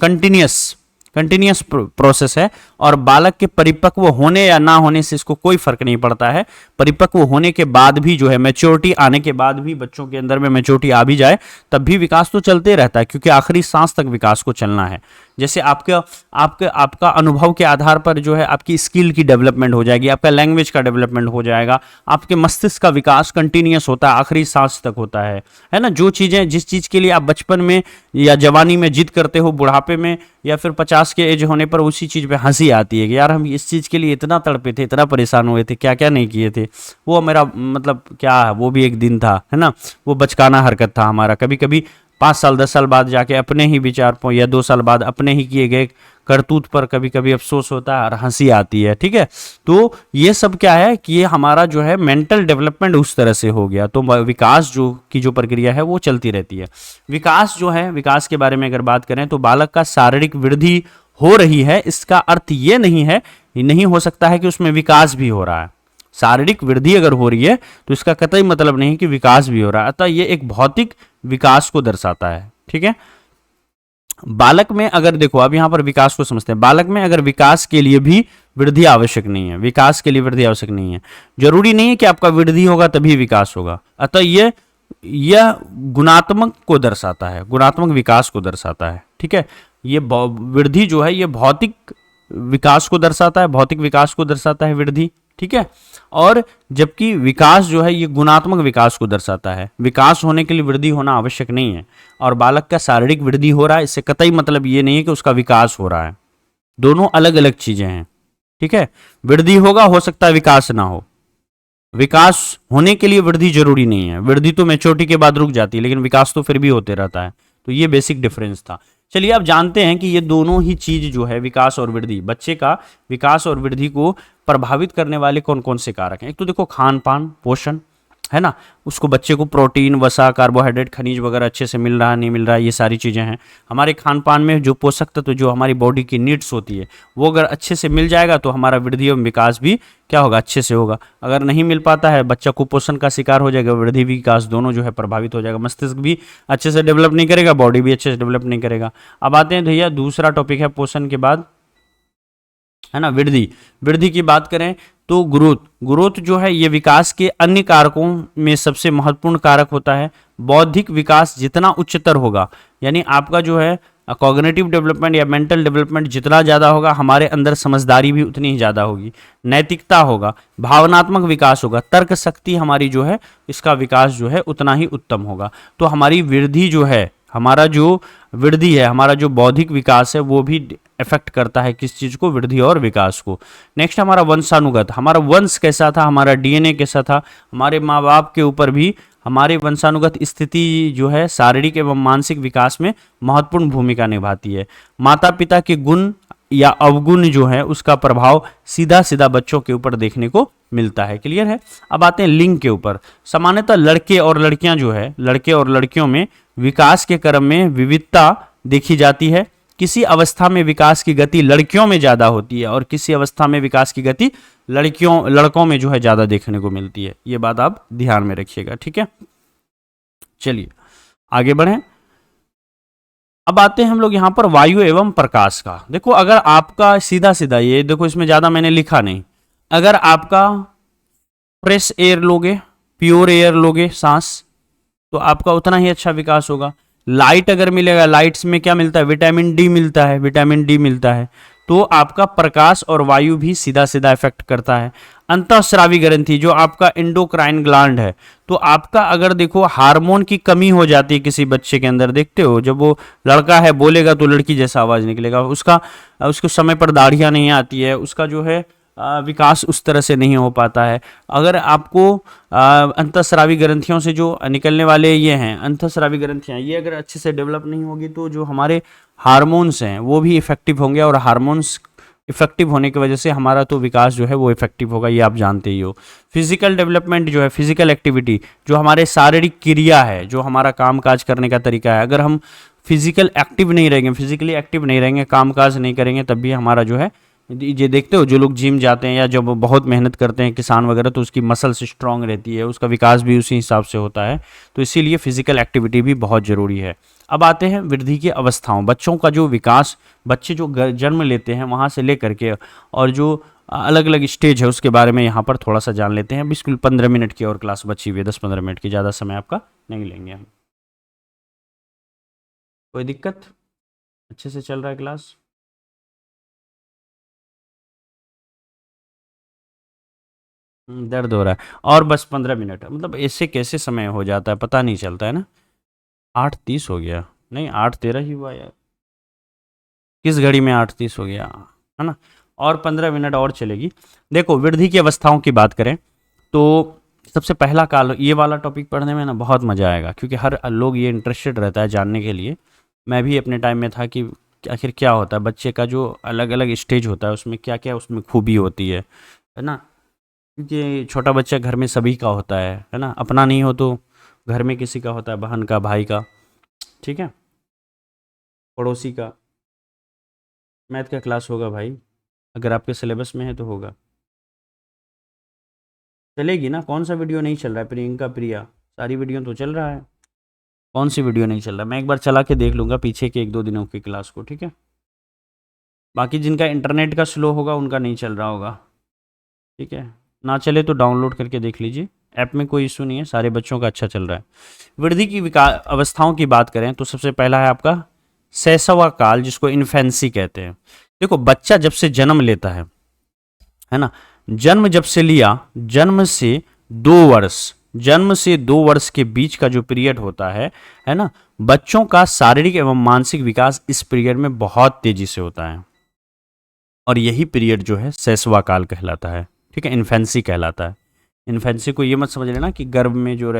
कंटिन्यूअस प्रोसेस है। और बालक के परिपक्व होने या ना होने से इसको कोई फर्क नहीं पड़ता है। परिपक्व होने के बाद भी जो है, मैच्योरिटी आने के बाद भी, बच्चों के अंदर में मैच्योरिटी आ भी जाए तब भी विकास तो चलते रहता है, क्योंकि आखिरी सांस तक विकास को चलना है। जैसे आपका अनुभव के आधार पर जो है आपकी स्किल की डेवलपमेंट हो जाएगी, आपका लैंग्वेज का डेवलपमेंट हो जाएगा, आपके मस्तिष्क का विकास कंटिन्यूअस होता है, आखिरी सांस तक होता है ना। जो चीज़ें, जिस चीज़ के लिए आप बचपन में या जवानी में जिद करते हो, बुढ़ापे में या फिर 50 के एज होने पर उसी चीज़ पे हंसी आती है कि यार हम इस चीज़ के लिए इतना तड़पे थे, इतना परेशान हुए थे, क्या क्या नहीं किए थे। वो मेरा मतलब क्या है, वो भी एक दिन था, है ना, वो बचकाना हरकत था हमारा। कभी कभी 5 साल 10 साल बाद जाके अपने ही विचार पर, या 2 साल बाद अपने ही किए गए करतूत पर कभी कभी अफसोस होता है और हंसी आती है। ठीक है, तो ये सब क्या है कि ये हमारा जो है मेंटल डेवलपमेंट उस तरह से हो गया। तो विकास जो प्रक्रिया है वो चलती रहती है। विकास जो है, विकास के बारे में अगर बात करें तो बालक का शारीरिक वृद्धि हो रही है, इसका अर्थ ये नहीं है, नहीं हो सकता है कि उसमें विकास भी हो रहा है। शारीरिक वृद्धि अगर हो रही है तो इसका कतई मतलब नहीं कि विकास भी हो रहा है। अतः ये एक भौतिक विकास को दर्शाता है। ठीक है, बालक में अगर देखो, अब यहां पर विकास को समझते हैं। बालक में अगर विकास के लिए भी वृद्धि आवश्यक नहीं है, विकास के लिए वृद्धि आवश्यक नहीं है। जरूरी नहीं है कि आपका वृद्धि होगा तभी विकास होगा। अतः यह गुणात्मक को दर्शाता है, गुणात्मक विकास को दर्शाता है। ठीक है, ये वृद्धि जो है ये भौतिक विकास को दर्शाता है, भौतिक विकास को दर्शाता है वृद्धि। ठीक है, और जबकि विकास जो है ये गुणात्मक विकास को दर्शाता है। विकास होने के लिए वृद्धि होना आवश्यक नहीं है, और बालक का शारीरिक वृद्धि हो रहा है, इससे कतई मतलब ये नहीं है कि उसका विकास हो रहा है। दोनों अलग अलग चीजें हैं। ठीक है, वृद्धि होगा, हो सकता है विकास ना हो। विकास होने के लिए वृद्धि जरूरी नहीं है, वृद्धि तो मैच्योरिटी के बाद रुक जाती है, लेकिन विकास तो फिर भी होते रहता है। तो ये बेसिक डिफरेंस था। चलिए आप जानते हैं कि ये दोनों ही चीज जो है विकास और वृद्धि, बच्चे का विकास और वृद्धि को प्रभावित करने वाले कौन कौन से कारक हैं। एक तो देखो खान पान पोषण, है ना, उसको बच्चे को प्रोटीन वसा कार्बोहाइड्रेट खनिज वगैरह अच्छे से मिल रहा है नहीं मिल रहा है, ये सारी चीज़ें हैं। हमारे खान पान में जो पोषक तत्व जो हमारी बॉडी की नीड्स होती है वो अगर अच्छे से मिल जाएगा तो हमारा वृद्धि एवं विकास भी क्या होगा, अच्छे से होगा। अगर नहीं मिल पाता है बच्चा कुपोषण का शिकार हो जाएगा, वृद्धि विकास दोनों जो है प्रभावित हो जाएगा, मस्तिष्क भी अच्छे से डेवलप नहीं करेगा, बॉडी भी अच्छे से डेवलप नहीं करेगा। अब आते हैं भैया दूसरा टॉपिक है पोषण के बाद, है ना, वृद्धि। वृद्धि की बात करें तो ग्रोथ जो है ये विकास के अन्य कारकों में सबसे महत्वपूर्ण कारक होता है। बौद्धिक विकास जितना उच्चतर होगा, यानी आपका जो है कॉग्निटिव डेवलपमेंट या मेंटल डेवलपमेंट जितना ज़्यादा होगा, हमारे अंदर समझदारी भी उतनी ही ज़्यादा होगी, नैतिकता होगा, भावनात्मक विकास होगा, तर्क शक्ति हमारी जो है इसका विकास जो है उतना ही उत्तम होगा। तो हमारी वृद्धि जो है, हमारा जो वृद्धि है, हमारा जो बौद्धिक विकास है वो भी इफेक्ट करता है किस चीज़ को, वृद्धि और विकास को। नेक्स्ट हमारा वंशानुगत, हमारा वंश कैसा था, हमारा डीएनए कैसा था, हमारे माँ बाप के ऊपर भी हमारे वंशानुगत स्थिति जो है शारीरिक एवं मानसिक विकास में महत्वपूर्ण भूमिका निभाती है। माता पिता के गुण या अवगुण जो है उसका प्रभाव सीधा सीधा बच्चों के ऊपर देखने को मिलता है। क्लियर है। अब आते हैं लिंग के ऊपर। सामान्यतः लड़के और लड़कियां जो है, लड़के और लड़कियों में विकास के क्रम में विविधता देखी जाती है। किसी अवस्था में विकास की गति लड़कियों में ज़्यादा होती है और किसी अवस्था में विकास की गति लड़कों में जो है ज़्यादा देखने को मिलती है। ये बात आप ध्यान में रखिएगा, ठीक है। चलिए आगे बढ़ें। अब आते हैं हम लोग यहाँ पर वायु एवं प्रकाश का। देखो अगर आपका सीधा सीधा, ये देखो इसमें ज़्यादा मैंने लिखा नहीं, अगर आपका फ्रेश एयर लोगे, प्योर एयर लोगे सांस, तो आपका उतना ही अच्छा विकास होगा। लाइट अगर मिलेगा, लाइट्स में क्या मिलता है, विटामिन डी मिलता है, विटामिन डी मिलता है, तो आपका प्रकाश और वायु भी सीधा सीधा इफेक्ट करता है। अंतःस्रावी ग्रंथि जो आपका एंडोक्राइन ग्लैंड है, तो आपका अगर देखो हार्मोन की कमी हो जाती है किसी बच्चे के अंदर, देखते हो जब वो लड़का है बोलेगा तो लड़की जैसा आवाज निकलेगा, उसको समय पर दाढ़ियाँ नहीं आती है, उसका जो है विकास उस तरह से नहीं हो पाता है। अगर आपको अंतःस्रावी ग्रंथियों से जो निकलने वाले ये हैं अंतःस्रावी ग्रंथियां, ये अगर अच्छे से डेवलप नहीं होगी तो जो हमारे हार्मोन्स हैं वो भी इफेक्टिव होंगे, और हार्मोन्स इफेक्टिव होने की वजह से हमारा तो विकास जो है वो इफेक्टिव होगा, ये आप जानते ही हो। फिजिकल डेवलपमेंट जो है, फिजिकल एक्टिविटी जो हमारे शारीरिक क्रिया है, जो हमारा काम काज करने का तरीका है, अगर हम फिजिकल एक्टिव नहीं रहेंगे, फिजिकली एक्टिव नहीं रहेंगे, काम काज नहीं करेंगे, तब भी हमारा जो है, ये देखते हो जो लोग जिम जाते हैं या जब बहुत मेहनत करते हैं किसान वगैरह, तो उसकी मसल्स स्ट्रांग रहती है, उसका विकास भी उसी हिसाब से होता है। तो इसीलिए फिजिकल एक्टिविटी भी बहुत ज़रूरी है। अब आते हैं वृद्धि की अवस्थाओं। बच्चों का जो विकास, बच्चे जो जन्म लेते हैं वहाँ से लेकर के और जो अलग अलग स्टेज है उसके बारे में यहाँ पर थोड़ा सा जान लेते हैं। बिल्कुल 15 मिनट की और क्लास बची हुई है, 10-15 मिनट की, ज़्यादा समय आपका नहीं लेंगे हम। कोई दिक्कत? अच्छे से चल रहा है क्लास? दर्द हो रहा है और बस 15 मिनट, मतलब ऐसे कैसे समय हो जाता है पता नहीं चलता है ना। 8:30 हो गया, नहीं 8:13 ही हुआ यार, किस घड़ी में 8:30 हो गया, है ना। और 15 मिनट और चलेगी। देखो वृद्धि की अवस्थाओं की बात करें तो सबसे पहला काल, ये वाला टॉपिक पढ़ने में ना बहुत मज़ा आएगा, क्योंकि हर लोग ये इंटरेस्टेड रहता है जानने के लिए। मैं भी अपने टाइम में था कि आखिर क्या होता है बच्चे का, जो अलग अलग स्टेज होता है उसमें क्या क्या उसमें खूबी होती है ना। क्योंकि छोटा बच्चा घर में सभी का होता है ना, अपना नहीं हो तो घर में किसी का होता है, बहन का, भाई का, ठीक है, पड़ोसी का। मैथ का क्लास होगा भाई, अगर आपके सिलेबस में है तो होगा, चलेगी ना। कौन सा वीडियो नहीं चल रहा है? प्रियंका, प्रिया, सारी वीडियो तो चल रहा है। कौन सी वीडियो नहीं चल रहा? मैं एक बार चला के देख लूँगा पीछे के 1-2 दिनों की क्लास को, ठीक है। बाकी जिनका इंटरनेट का स्लो होगा उनका नहीं चल रहा होगा, ठीक है। ना चले तो डाउनलोड करके देख लीजिए, ऐप में कोई इशू नहीं है, सारे बच्चों का अच्छा चल रहा है। वृद्धि की विकास अवस्थाओं की बात करें तो सबसे पहला है आपका शैशव काल, जिसको इन्फेंसी कहते हैं। देखो बच्चा जब से जन्म लेता है ना, जन्म जब से लिया, जन्म से 2 वर्ष के बीच का जो पीरियड होता है ना, बच्चों का शारीरिक एवं मानसिक विकास इस पीरियड में बहुत तेजी से होता है, और यही पीरियड जो है शैशव काल कहलाता है, ठीक है, इन्फेंसी कहलाता है। इन्फेंसी को ये मत समझ लेना कि गर्भ में जो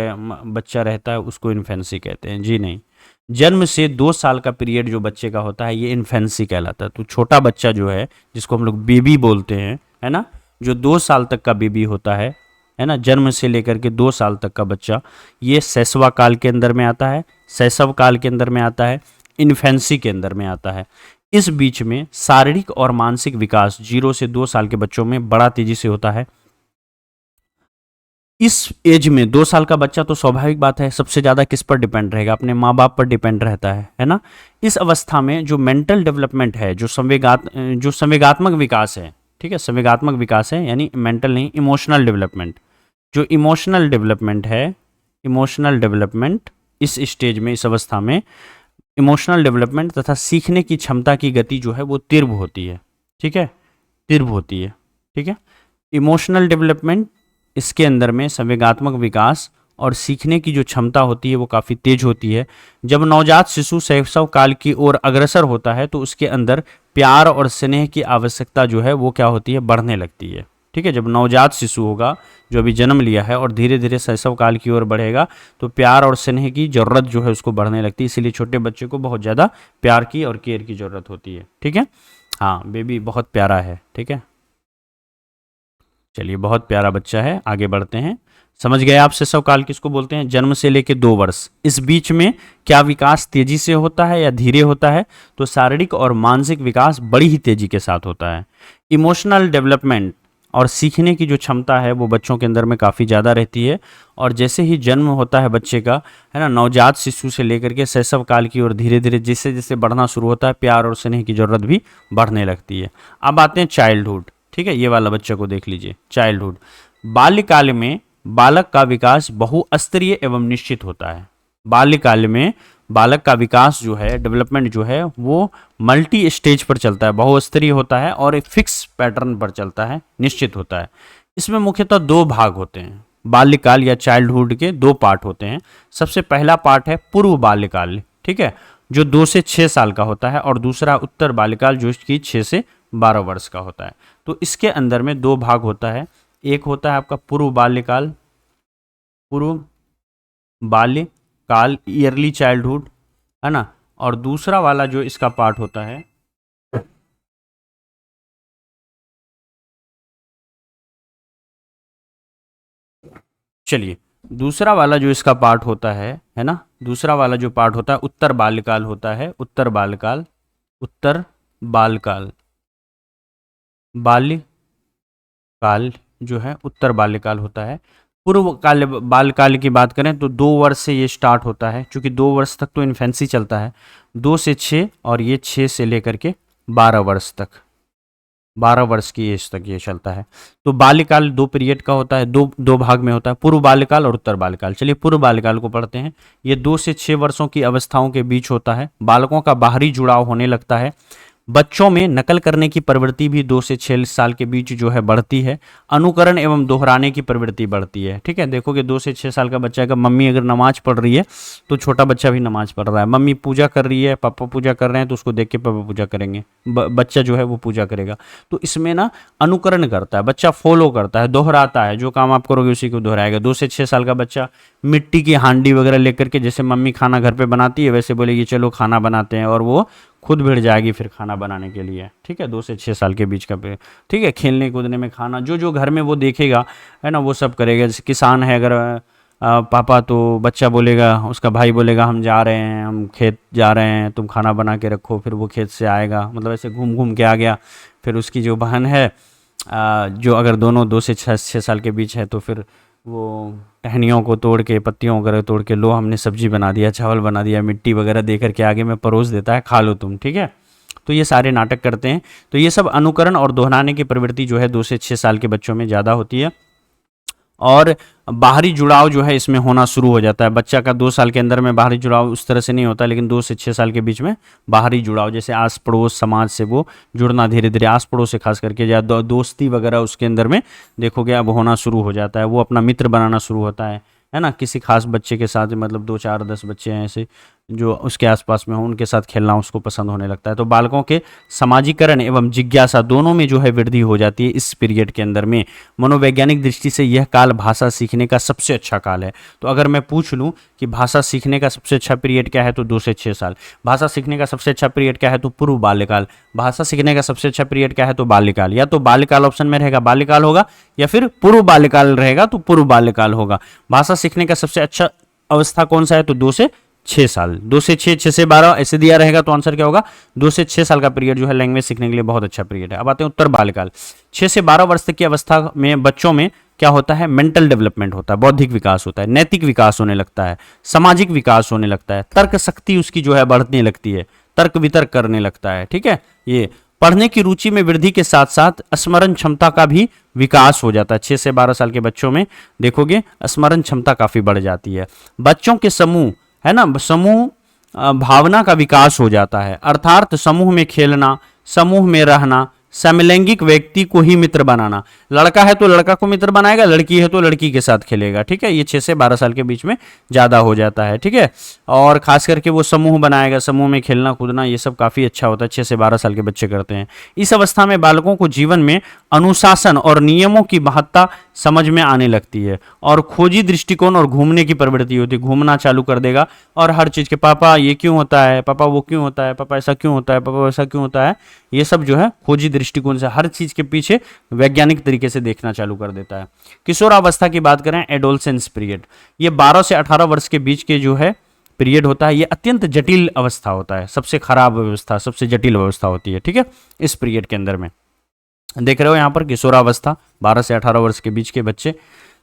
बच्चा रहता है उसको इन्फेंसी कहते हैं, जी नहीं। जन्म से 2 साल का पीरियड जो बच्चे का होता है ये इन्फेंसी कहलाता है। तो छोटा बच्चा जो है जिसको हम लोग बेबी बोलते हैं, है ना, जो 2 साल तक का बेबी होता है ना, जन्म से लेकर के 2 साल तक का बच्चा, ये शैशवा काल के अंदर में आता है, शैशव काल के अंदर में आता है, इन्फेंसी के अंदर में आता है। इस बीच में शारीरिक और मानसिक विकास 0 से 2 साल के बच्चों में बड़ा तेजी से होता है। इस एज में 2 साल का बच्चा तो स्वाभाविक बात है सबसे ज़्यादा किस पर डिपेंड रहेगा, अपने माँ बाप पर डिपेंड रहता है ना। इस अवस्था में जो मेंटल डेवलपमेंट है, जो संवेगात्मक विकास है, ठीक है, संवेगात्मक विकास है, यानी मेंटल नहीं, इमोशनल डेवलपमेंट, जो इमोशनल डेवलपमेंट है, इमोशनल डेवलपमेंट इस स्टेज में, इस अवस्था में इमोशनल डेवलपमेंट तथा सीखने की क्षमता की गति जो है वो तीव्र होती है, ठीक है, तीव्र होती है, ठीक है। इमोशनल डेवलपमेंट, इसके अंदर में संवेगात्मक विकास और सीखने की जो क्षमता होती है वो काफ़ी तेज होती है। जब नवजात शिशु शैशव काल की ओर अग्रसर होता है तो उसके अंदर प्यार और स्नेह की आवश्यकता जो है वो क्या होती है, बढ़ने लगती है, ठीक है। जब नवजात शिशु होगा जो अभी जन्म लिया है और धीरे धीरे शैशव काल की ओर बढ़ेगा तो प्यार और स्नेह की ज़रूरत जो है उसको बढ़ने लगती है, इसीलिए छोटे बच्चे को बहुत ज़्यादा प्यार की और केयर की ज़रूरत होती है, ठीक है। हाँ, बेबी बहुत प्यारा है, ठीक है। चलिए, बहुत प्यारा बच्चा है, आगे बढ़ते हैं। समझ गए आप शैशव काल किसको बोलते हैं? जन्म से लेके 2 वर्ष, इस बीच में क्या विकास तेजी से होता है या धीरे होता है? तो शारीरिक और मानसिक विकास बड़ी ही तेजी के साथ होता है। इमोशनल डेवलपमेंट और सीखने की जो क्षमता है वो बच्चों के अंदर में काफ़ी ज़्यादा रहती है। और जैसे ही जन्म होता है बच्चे का, है ना, नवजात शिशु से लेकर के शैशव काल की ओर धीरे धीरे जैसे जैसे बढ़ना शुरू होता है, प्यार और स्नेह की ज़रूरत भी बढ़ने लगती है। अब आते हैं चाइल्डहुड, ठीक है, ये वाला बच्चे को देख लीजिए। चाइल्डहुड, बाल्यकाल में बालक का विकास बहुस्तरीय एवं निश्चित होता है। बाल्यकाल में बालक का विकास जो है, डेवलपमेंट जो है, वो मल्टी स्टेज पर चलता है, बहुस्तरीय होता है और एक फिक्स पैटर्न पर चलता है, निश्चित होता है। इसमें मुख्यतः 2 भाग होते हैं। बाल्यकाल या चाइल्डहुड के 2 पार्ट होते हैं। सबसे पहला पार्ट है पूर्व बाल्यकाल, ठीक है, जो 2 से 6 साल का होता है, और दूसरा उत्तर बाल्यकाल जो कि 6 से 12 वर्ष का होता है। तो इसके अंदर में 2 भाग होता है। एक होता है आपका पूर्व बाल्यकाल, पूर्व बाल्यकाल, ईयरली चाइल्डहुड, है ना, और दूसरा वाला जो इसका पार्ट होता है, चलिए, दूसरा वाला जो इसका पार्ट होता है ना, दूसरा वाला जो पार्ट होता है उत्तर बाल्यकाल होता है। उत्तर बाल्यकाल, उत्तर बाल्यकाल, बाल्यकाल जो है उत्तर बाल्यकाल होता है। पूर्व काल बाल्यकाल की बात करें तो 2 वर्ष से ये स्टार्ट होता है, क्योंकि 2 वर्ष तक तो इन्फेंसी चलता है, 2 से 6, और ये 6 से लेकर के 12 वर्ष तक, 12 वर्ष की एज तक ये चलता है। तो बाल्यकाल 2 पीरियड का होता है, दो भाग में होता है, पूर्व बाल्यकाल और उत्तर बाल्यकाल। चलिए पूर्व बाल्यकाल को पढ़ते हैं। ये 2 से 6 वर्षों की अवस्थाओं के बीच होता है। बालकों का बाहरी जुड़ाव होने लगता है। बच्चों में नकल करने की प्रवृत्ति भी 2 से 6 साल के बीच जो है बढ़ती है। अनुकरण एवं दोहराने की प्रवृत्ति बढ़ती है, ठीक है। देखोगे 2 से 6 साल का बच्चा का, मम्मी अगर नमाज पढ़ रही है तो छोटा बच्चा भी नमाज पढ़ रहा है, मम्मी पूजा कर रही है, पापा पूजा कर रहे हैं तो उसको देख के पापा पूजा करेंगे, बच्चा जो है वो पूजा करेगा। तो इसमें ना अनुकरण करता है बच्चा, फॉलो करता है, दोहराता है, जो काम आप करोगे उसी को दोहराएगा। 2 से 6 साल का बच्चा मिट्टी की हांडी वगैरह लेकर के, जैसे मम्मी खाना घर पे बनाती है वैसे बोलेगी चलो खाना बनाते हैं, और वो खुद भिड़ जाएगी फिर खाना बनाने के लिए, ठीक है। 2 से 6 साल के बीच का, ठीक है, खेलने कूदने में, खाना जो जो घर में वो देखेगा, है ना, वो सब करेगा। जैसे किसान है अगर पापा, तो बच्चा बोलेगा, उसका भाई बोलेगा हम जा रहे हैं, हम खेत जा रहे हैं, तुम खाना बना के रखो, फिर वो खेत से आएगा, मतलब ऐसे घूम घूम के आ गया। फिर उसकी जो बहन है, जो अगर दोनों 2 से 6 साल के बीच है, तो फिर वो टहनियों को तोड़ के, पत्तियों वगैरह तोड़ के, लो हमने सब्जी बना दिया, चावल बना दिया, मिट्टी वगैरह दे करके आगे में परोस देता है, खा लो तुम, ठीक है। तो ये सारे नाटक करते हैं। तो ये सब अनुकरण और दोहराने की प्रवृत्ति जो है 2 से 6 साल के बच्चों में ज़्यादा होती है। और बाहरी जुड़ाव जो है इसमें होना शुरू हो जाता है। बच्चा का 2 साल के अंदर में बाहरी जुड़ाव उस तरह से नहीं होता, लेकिन 2 से 6 साल के बीच में बाहरी जुड़ाव, जैसे आस पड़ोस समाज से वो जुड़ना धीरे धीरे, आस पड़ोस से खास करके, या दोस्ती वगैरह उसके अंदर में देखोगे अब होना शुरू हो जाता है। वो अपना मित्र बनाना शुरू होता है ना, किसी खास बच्चे के साथ, मतलब 2 4 10 बच्चे हैं ऐसे, जो उसके आसपास में हो उनके साथ खेलना उसको पसंद होने लगता है। तो बालकों के समाजीकरण एवं जिज्ञासा दोनों में जो है वृद्धि हो जाती है इस पीरियड के अंदर में। मनोवैज्ञानिक दृष्टि से यह काल भाषा सीखने का सबसे अच्छा काल है। तो अगर मैं पूछ लूँ कि भाषा सीखने का सबसे अच्छा पीरियड क्या है, तो 2 से 6 साल। भाषा सीखने का सबसे अच्छा पीरियड क्या है, तो पूर्व बाल्यकाल। भाषा सीखने का सबसे अच्छा पीरियड क्या है, तो बाल्यकाल। या तो बाल्यकाल ऑप्शन में रहेगा, बाल्यकाल होगा, या फिर पूर्व बाल्यकाल रहेगा तो पूर्व बाल्यकाल होगा। भाषा सीखने का सबसे अच्छा अवस्था कौन सा है, तो 2 से 6 साल। 2 से 6, 6 से 12 ऐसे दिया रहेगा तो आंसर क्या होगा, 2 से 6 साल का पीरियड जो है लैंग्वेज सीखने के लिए बहुत अच्छा पीरियड है। अब आते हैं उत्तर बाल्यकाल। 6 से 12 वर्ष तक की अवस्था में बच्चों में क्या होता है, मेंटल डेवलपमेंट होता है, बौद्धिक विकास होता है, नैतिक विकास होने लगता है, सामाजिक विकास होने लगता है, तर्क शक्ति उसकी जो है बढ़ने लगती है, तर्क वितर्क करने लगता है। ठीक है, ये पढ़ने की रुचि में वृद्धि के साथ साथ स्मरण क्षमता का भी विकास हो जाता है। 6 से 12 साल के बच्चों में देखोगे स्मरण क्षमता काफी बढ़ जाती है। बच्चों के समूह है ना, समूह भावना का विकास हो जाता है, अर्थात समूह में खेलना, समूह में रहना, समलैंगिक व्यक्ति को ही मित्र बनाना। लड़का है तो लड़का को मित्र बनाएगा, लड़की है तो लड़की के साथ खेलेगा। ठीक है, ये 6 से 12 साल के बीच में ज़्यादा हो जाता है। ठीक है, और खास करके वो समूह बनाएगा, समूह में खेलना कूदना ये सब काफ़ी अच्छा होता है, 6 से 12 साल के बच्चे करते हैं। इस अवस्था में बालकों को जीवन में अनुशासन और नियमों की महत्ता समझ में आने लगती है और खोजी दृष्टिकोण और घूमने की प्रवृत्ति होती है। घूमना चालू कर देगा और हर चीज़ के पापा ये क्यों होता है, पापा वो क्यों होता है, पापा ऐसा क्यों होता है, पापा वैसा क्यों होता है, ये सब जो है खोजी दृष्टिकोण से हर चीज़ के पीछे वैज्ञानिक तरीके से देखना चालू कर देता है। किशोरावस्था की बात करें, एडोलसेंस पीरियड, ये 12 से 18 वर्ष के बीच के जो है पीरियड होता है। ये अत्यंत जटिल अवस्था होता है, सबसे खराब अवस्था, सबसे जटिल अवस्था होती है। ठीक है, इस पीरियड के अंदर में देख रहे हो यहाँ पर किशोरावस्था 12 से 18 वर्ष के बीच के बच्चे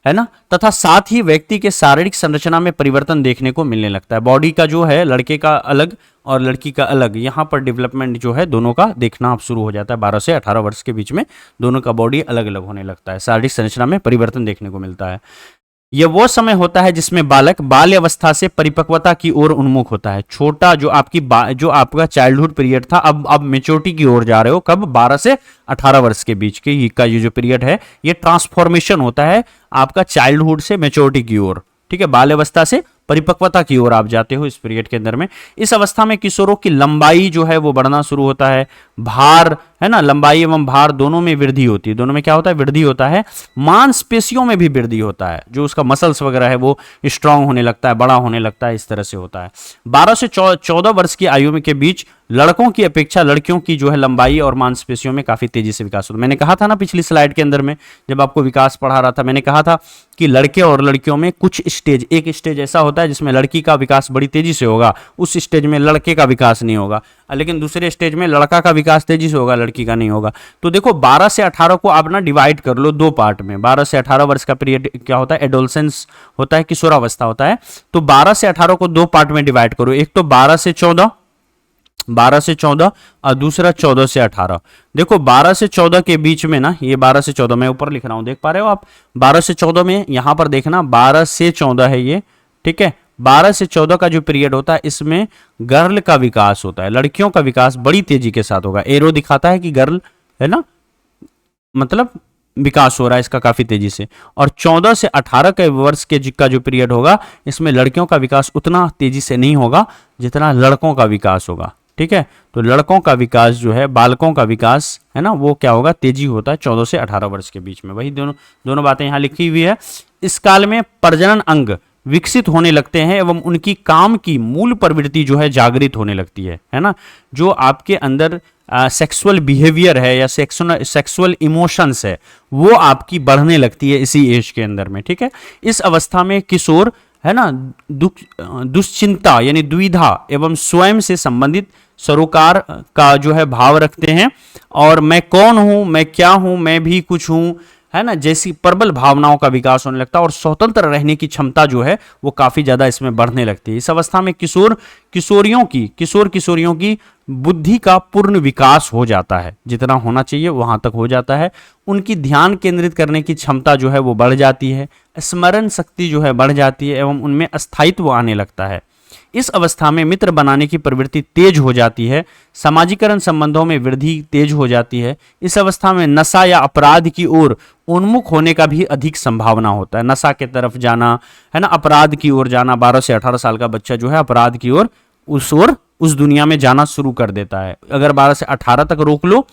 है ना, तथा साथ ही व्यक्ति के शारीरिक संरचना में परिवर्तन देखने को मिलने लगता है। बॉडी का जो है लड़के का अलग और लड़की का अलग, यहाँ पर डेवलपमेंट जो है दोनों का देखना अब शुरू हो जाता है। 12 से 18 वर्ष के बीच में दोनों का बॉडी अलग अलग होने लगता है, शारीरिक संरचना में परिवर्तन देखने को मिलता है। यह वो समय होता है जिसमें बालक बाल्य अवस्था से परिपक्वता की ओर उन्मुख होता है। छोटा जो जो आपका चाइल्डहुड पीरियड था, अब मेच्योरिटी की ओर जा रहे हो। कब, 12 से 18 वर्ष के बीच के का ये जो पीरियड है, ये ट्रांसफॉर्मेशन होता है आपका चाइल्डहुड से मेच्योरिटी की ओर। ठीक है, बाल्य अवस्था से परिपक्वता की ओर आप जाते हो इस पीरियड के अंदर में। इस अवस्था में किशोरों की लंबाई जो है वो बढ़ना शुरू होता है, भार है ना, लंबाई एवं भार दोनों में वृद्धि होती है। दोनों में क्या होता है, वृद्धि होता है। मांसपेशियों में भी वृद्धि होता है, जो उसका मसल्स वगैरह है वो स्ट्रांग होने लगता है, बड़ा होने लगता है, इस तरह से होता है। 12 से 14 वर्ष की आयु में के बीच लड़कों की अपेक्षा लड़कियों की जो है लंबाई और मांसपेशियों में काफी तेजी से विकास होता है। मैंने कहा था ना पिछली स्लाइड के अंदर में जब आपको विकास पढ़ा रहा था, मैंने कहा था कि लड़के और लड़कियों में कुछ स्टेज, एक स्टेज ऐसा होता है जिसमें लड़की का विकास बड़ी तेजी से होगा, उस स्टेज में लड़के का विकास नहीं होगा, लेकिन दूसरे स्टेज में लड़का का विकास तेजी से होगा, लड़की का नहीं होगा। तो देखो 12 से 18 को आप ना डिवाइड कर लो 2 पार्ट में। 12 से 18 वर्ष का पीरियड क्या होता है, एडोलसेंस होता है, किशोरावस्था होता है। तो 12 से 18 को 2 पार्ट में डिवाइड करो, एक तो 12 से 14, 12 से 14 और दूसरा 14 से 18। देखो 12 से 14 के बीच में ना, ये 12 से 14 मैं ऊपर लिख रहा हूं, देख पा रहे हो आप। 12 से 14 में यहां पर देखना 12 से 14 है ये। ठीक है, 12 से 14 का जो पीरियड होता है इसमें गर्ल का विकास होता है, लड़कियों का विकास बड़ी तेजी के साथ होगा। एरो दिखाता है कि गर्ल है ना, मतलब विकास हो रहा है इसका काफी तेजी से। और 14 से 18 के वर्ष के का जो पीरियड होगा इसमें लड़कियों का विकास उतना तेजी से नहीं होगा जितना लड़कों का विकास होगा। ठीक है, तो लड़कों का विकास जो है, बालकों का विकास है ना, वो क्या होगा, तेजी होता है 14 से 18 वर्ष के बीच में। वही दोनों बातें यहाँ लिखी हुई है। इस काल में प्रजनन अंग विकसित होने लगते हैं एवं उनकी काम की मूल प्रवृत्ति जो है जागृत होने लगती है ना। जो आपके अंदर सेक्सुअल बिहेवियर है या सेक्सुअल इमोशंस है वो आपकी बढ़ने लगती है इसी एज के अंदर में। ठीक है, इस अवस्था में किशोर है ना दुश्चिंता यानी दुविधा एवं स्वयं से संबंधित सरोकार का जो है भाव रखते हैं और मैं कौन हूं, मैं क्या हूं, मैं भी कुछ हूं है ना, जैसी प्रबल भावनाओं का विकास होने लगता है और स्वतंत्र रहने की क्षमता जो है वो काफी ज्यादा इसमें बढ़ने लगती है। इस अवस्था में किशोर किशोरियों की बुद्धि का पूर्ण विकास हो जाता है, जितना होना चाहिए वहां तक हो जाता है। उनकी ध्यान केंद्रित करने की क्षमता जो है वो बढ़ जाती है, स्मरण शक्ति जो है बढ़ जाती है एवं उनमें स्थायित्व आने लगता है। इस अवस्था में मित्र बनाने की प्रवृत्ति तेज हो जाती है, सामाजिकरण संबंधों में वृद्धि तेज हो जाती है। इस अवस्था में नशा या अपराध की ओर उन्मुख होने का भी अधिक संभावना होता है, नशा के तरफ जाना है ना, अपराध की ओर जाना। 12 से 18 साल का बच्चा जो है अपराध की ओर उस ओर उस दुनिया में जाना शुरू कर देता है। अगर 12 से 18 तक रोक लो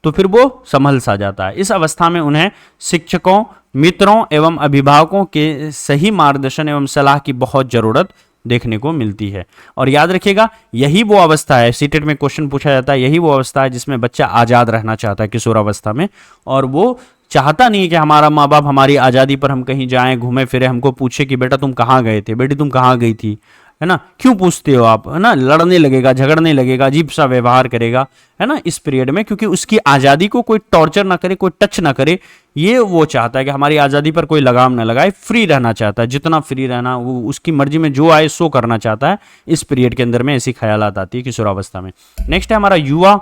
तो फिर वो संभल सा जाता है। इस अवस्था में उन्हें शिक्षकों, मित्रों एवं अभिभावकों के सही मार्गदर्शन एवं सलाह की बहुत जरूरत देखने को मिलती है। और याद रखिएगा, यही वो अवस्था है, सीटेट में क्वेश्चन पूछा जाता है, यही वो अवस्था है जिसमें बच्चा आज़ाद रहना चाहता है किशोरावस्था में, और वो चाहता नहीं कि हमारा माँ बाप हमारी आज़ादी पर हम कहीं जाएं, घूमे फिरे, हमको पूछे कि बेटा तुम कहाँ गए थे, बेटी तुम कहाँ गई थी, है ना, क्यों पूछते हो आप, है ना, लड़ने लगेगा, झगड़ने लगेगा, अजीब सा व्यवहार करेगा, है ना, इस पीरियड में, क्योंकि उसकी आज़ादी को कोई टॉर्चर ना करे, कोई टच ना करे। ये वो चाहता है कि हमारी आज़ादी पर कोई लगाम ना लगाए, फ्री रहना चाहता है, जितना फ्री रहना, वो उसकी मर्जी में जो आए सो करना चाहता है। इस पीरियड के अंदर में ऐसी ख्यालात आती है किशोरावस्था में। नेक्स्ट है हमारा युवा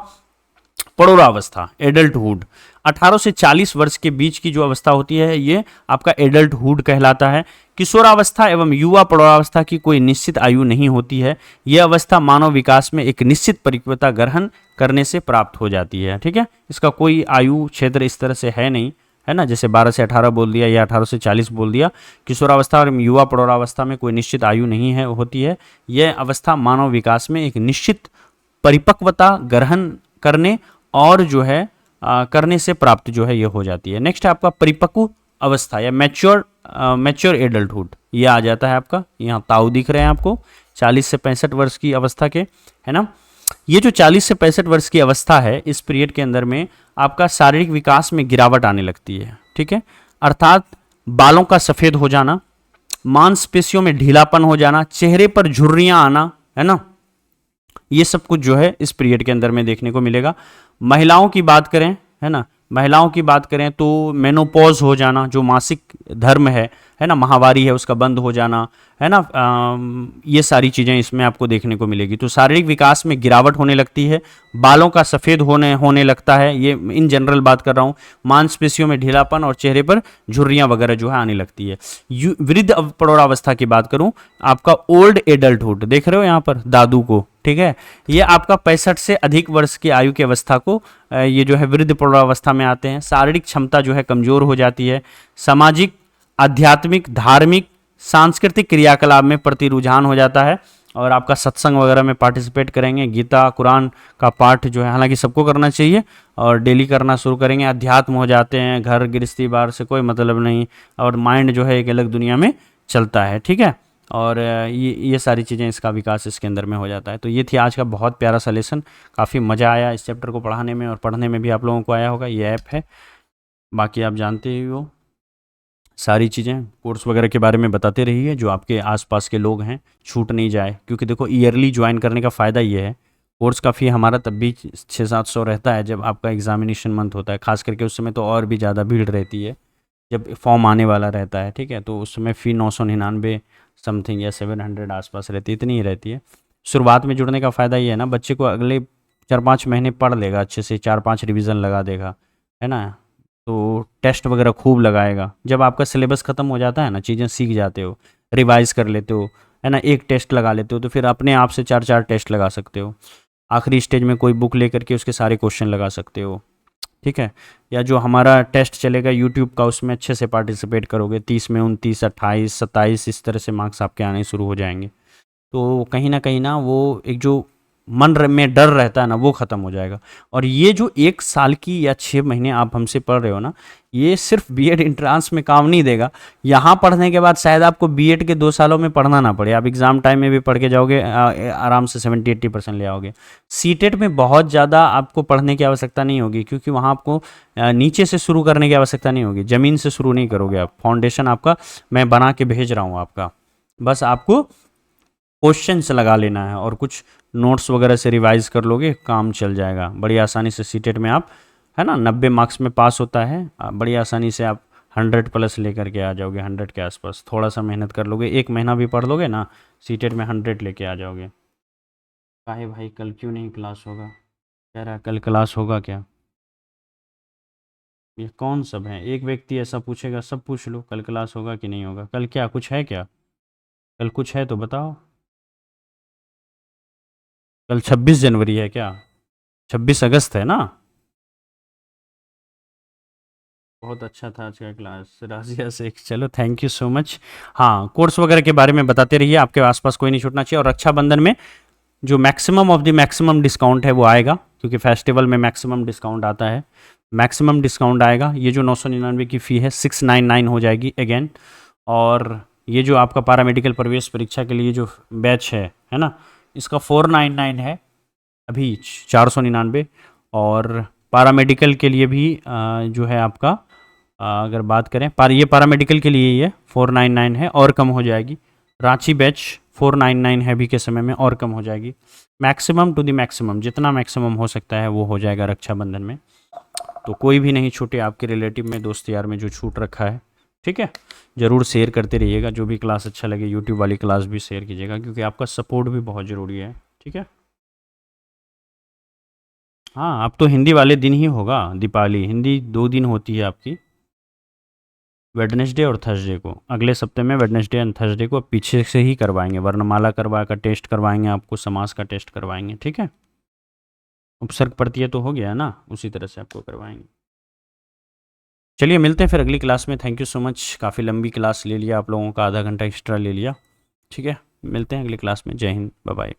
प्रौढ़ावस्था, एडल्टहुड। 18 से 40 वर्ष के बीच की जो अवस्था होती है ये आपका एडल्टहुड कहलाता है। किशोरावस्था एवं युवा प्रौढ़ावस्था की कोई निश्चित आयु नहीं होती है। यह अवस्था मानव विकास में एक निश्चित परिपक्वता ग्रहण करने से प्राप्त हो जाती है। ठीक है, इसका कोई आयु क्षेत्र इस तरह से है नहीं, है ना, जैसे 12 से 18 बोल दिया या 18 से 40 बोल दिया। किशोरावस्था और युवा प्रौढ़ावस्था में कोई निश्चित आयु नहीं है होती है। यह अवस्था मानव विकास में एक निश्चित परिपक्वता ग्रहण करने और जो है करने से प्राप्त जो है ये हो जाती है। नेक्स्ट है आपका परिपक्व अवस्था या मैच्योर एडल्टहुड, ये आ जाता है आपका, यहाँ ताऊ दिख रहे हैं आपको, 40 से 65 वर्ष की अवस्था के, है ना। ये जो 40 से 65 वर्ष की अवस्था है, इस पीरियड के अंदर में आपका शारीरिक विकास में गिरावट आने लगती है। ठीक है, अर्थात बालों का सफ़ेद हो जाना, मांसपेशियों में ढीलापन हो जाना, चेहरे पर झुर्रियाँ आना, है ना, ये सब कुछ जो है इस पीरियड के अंदर में देखने को मिलेगा। महिलाओं की बात करें, है ना, महिलाओं की बात करें तो मेनोपॉज हो जाना, जो मासिक धर्म है ना, माहवारी है, उसका बंद हो जाना, है ना, ये सारी चीज़ें इसमें आपको देखने को मिलेगी। तो शारीरिक विकास में गिरावट होने लगती है, बालों का सफ़ेद होने लगता है, ये इन जनरल बात कर रहा हूँ, मांसपेशियों में ढीलापन और चेहरे पर झुर्रियाँ वगैरह जो है आने लगती है। वृद्ध प्रौढ़ावस्था की बात करूँ, आपका ओल्ड एडल्टहुड, देख रहे हो यहाँ पर दादू को, ठीक है, ये आपका 65 से अधिक वर्ष की आयु की अवस्था को ये जो है वृद्ध प्रौढ़ावस्था में आते हैं। शारीरिक क्षमता जो है कमजोर हो जाती है, सामाजिक, आध्यात्मिक, धार्मिक, सांस्कृतिक क्रियाकलाप में प्रति रुझान हो जाता है, और आपका सत्संग वगैरह में पार्टिसिपेट करेंगे, गीता कुरान का पाठ जो है हालांकि सबको करना चाहिए और डेली करना शुरू करेंगे, अध्यात्म हो जाते हैं, घर गृहस्थी बार से कोई मतलब नहीं, और माइंड जो है एक अलग दुनिया में चलता है। ठीक है, और ये सारी चीज़ें, इसका विकास इसके अंदर में हो जाता है। तो ये थी आज का बहुत प्यारा सा लेसन, काफ़ी मज़ा आया इस चैप्टर को पढ़ाने में और पढ़ने में भी आप लोगों को आया होगा। ये ऐप है, बाकी आप जानते ही हो, सारी चीज़ें कोर्स वगैरह के बारे में बताते रहिए, जो आपके आसपास के लोग हैं छूट नहीं जाए, क्योंकि देखो ईयरली ज्वाइन करने का फ़ायदा ये है, कोर्स का फ़ी हमारा तब भी 600-700 रहता है जब आपका एग्जामिनेशन मंथ होता है, खास करके उस समय तो और भी ज़्यादा भीड़ रहती है जब फॉर्म आने वाला रहता है। ठीक है, तो उस समय फ़ी 999 समथिंग या 700 आसपास रहती है, इतनी ही रहती है। शुरुआत में जुड़ने का फ़ायदा ये है ना, बच्चे को अगले 4-5 महीने पढ़ लेगा अच्छे से, 4-5 रिवीजन लगा देगा, है ना, तो टेस्ट वगैरह खूब लगाएगा। जब आपका सिलेबस ख़त्म हो जाता है ना, चीज़ें सीख जाते हो, रिवाइज कर लेते हो, है ना, एक टेस्ट लगा लेते हो, तो फिर अपने आप से 4-4 टेस्ट लगा सकते हो। आखिरी स्टेज में कोई बुक लेकर के उसके सारे क्वेश्चन लगा सकते हो। ठीक है, या जो हमारा टेस्ट चलेगा यूट्यूब का, उसमें अच्छे से पार्टिसिपेट करोगे, 30 में 29, 28, 27 इस तरह से मार्क्स आपके आने शुरू हो जाएंगे। तो कहीं ना वो एक जो मन में डर रहता है ना, वो ख़त्म हो जाएगा। और ये जो 1 साल की या 6 महीने आप हमसे पढ़ रहे हो ना, ये सिर्फ बीएड इंट्रांस में काम नहीं देगा। यहाँ पढ़ने के बाद शायद आपको बीएड के 2 सालों में पढ़ना ना पड़े, आप एग्ज़ाम टाइम में भी पढ़ के जाओगे, आराम से 70-80% ले आओगे। सीटेट में बहुत ज़्यादा आपको पढ़ने की आवश्यकता नहीं होगी, क्योंकि वहाँ आपको नीचे से शुरू करने की आवश्यकता नहीं होगी, ज़मीन से शुरू नहीं करोगे आप। फाउंडेशन आपका मैं बना के भेज रहा हूँ आपका, बस आपको क्वेश्चंस लगा लेना है और कुछ नोट्स वगैरह से रिवाइज कर लोगे, काम चल जाएगा बड़ी आसानी से। सीटेट में आप, है ना, 90 मार्क्स में पास होता है, बड़ी आसानी से आप 100+ लेकर के आ जाओगे, 100 के आसपास। थोड़ा सा मेहनत कर लोगे, 1 महीना भी पढ़ लोगे ना, सीटेट में 100 लेके आ जाओगे। काहे भाई कल क्यों नहीं क्लास होगा, कह रहा है कल क्लास होगा क्या? ये कौन सब है, एक व्यक्ति ऐसा पूछेगा, सब पूछ लो कल क्लास होगा कि नहीं होगा। कल क्या कुछ है क्या? कल कुछ है तो बताओ। कल 26 जनवरी है क्या? 26 अगस्त है ना? बहुत अच्छा था आज का क्लास, राजिया शेख, चलो थैंक यू सो मच। हाँ, कोर्स वगैरह के बारे में बताते रहिए, आपके आसपास कोई नहीं छूटना चाहिए। और रक्षाबंधन में जो maximum of the maximum discount है वो आएगा, क्योंकि फेस्टिवल में मैक्सिमम डिस्काउंट आता है, मैक्सिमम डिस्काउंट आएगा। ये जो 999 की फ़ी है 699 हो जाएगी अगेन। और ये जो आपका पैरामेडिकल प्रवेश परीक्षा के लिए जो बैच है ना, इसका 499 है अभी, 499। और पैरामेडिकल के लिए भी जो है आपका अगर बात करें ये पैरामेडिकल के लिए ये 499 है, और कम हो जाएगी। रांची बैच 499 है अभी के समय में, और कम हो जाएगी। मैक्सिमम टू द मैक्सिमम, जितना मैक्सिमम हो सकता है वो हो जाएगा रक्षाबंधन में। तो कोई भी नहीं छूटे आपके रिलेटिव में, दोस्त यार में जो छूट रखा है, ठीक है। ज़रूर शेयर करते रहिएगा, जो भी क्लास अच्छा लगे यूट्यूब वाली क्लास भी शेयर कीजिएगा, क्योंकि आपका सपोर्ट भी बहुत ज़रूरी है, ठीक है। हाँ, अब तो हिंदी वाले दिन ही होगा दीपावली, हिंदी 2 दिन होती है आपकी, वेडनेसडे और थर्सडे को। अगले सप्ते में वेडनेसडे एंड थर्सडे को पीछे से ही करवाएंगे, वर्णमाला करवा कर टेस्ट करवाएंगे आपको, समास का टेस्ट करवाएंगे, ठीक है। उपसर्ग प्रत्यय तो हो गया ना, उसी तरह से आपको करवाएंगे। चलिए मिलते हैं फिर अगली क्लास में। थैंक यू सो मच, काफ़ी लंबी क्लास ले लिया आप लोगों का, आधा घंटा एक्स्ट्रा ले लिया, ठीक है। मिलते हैं अगली क्लास में। जय हिंद, बाय बाय।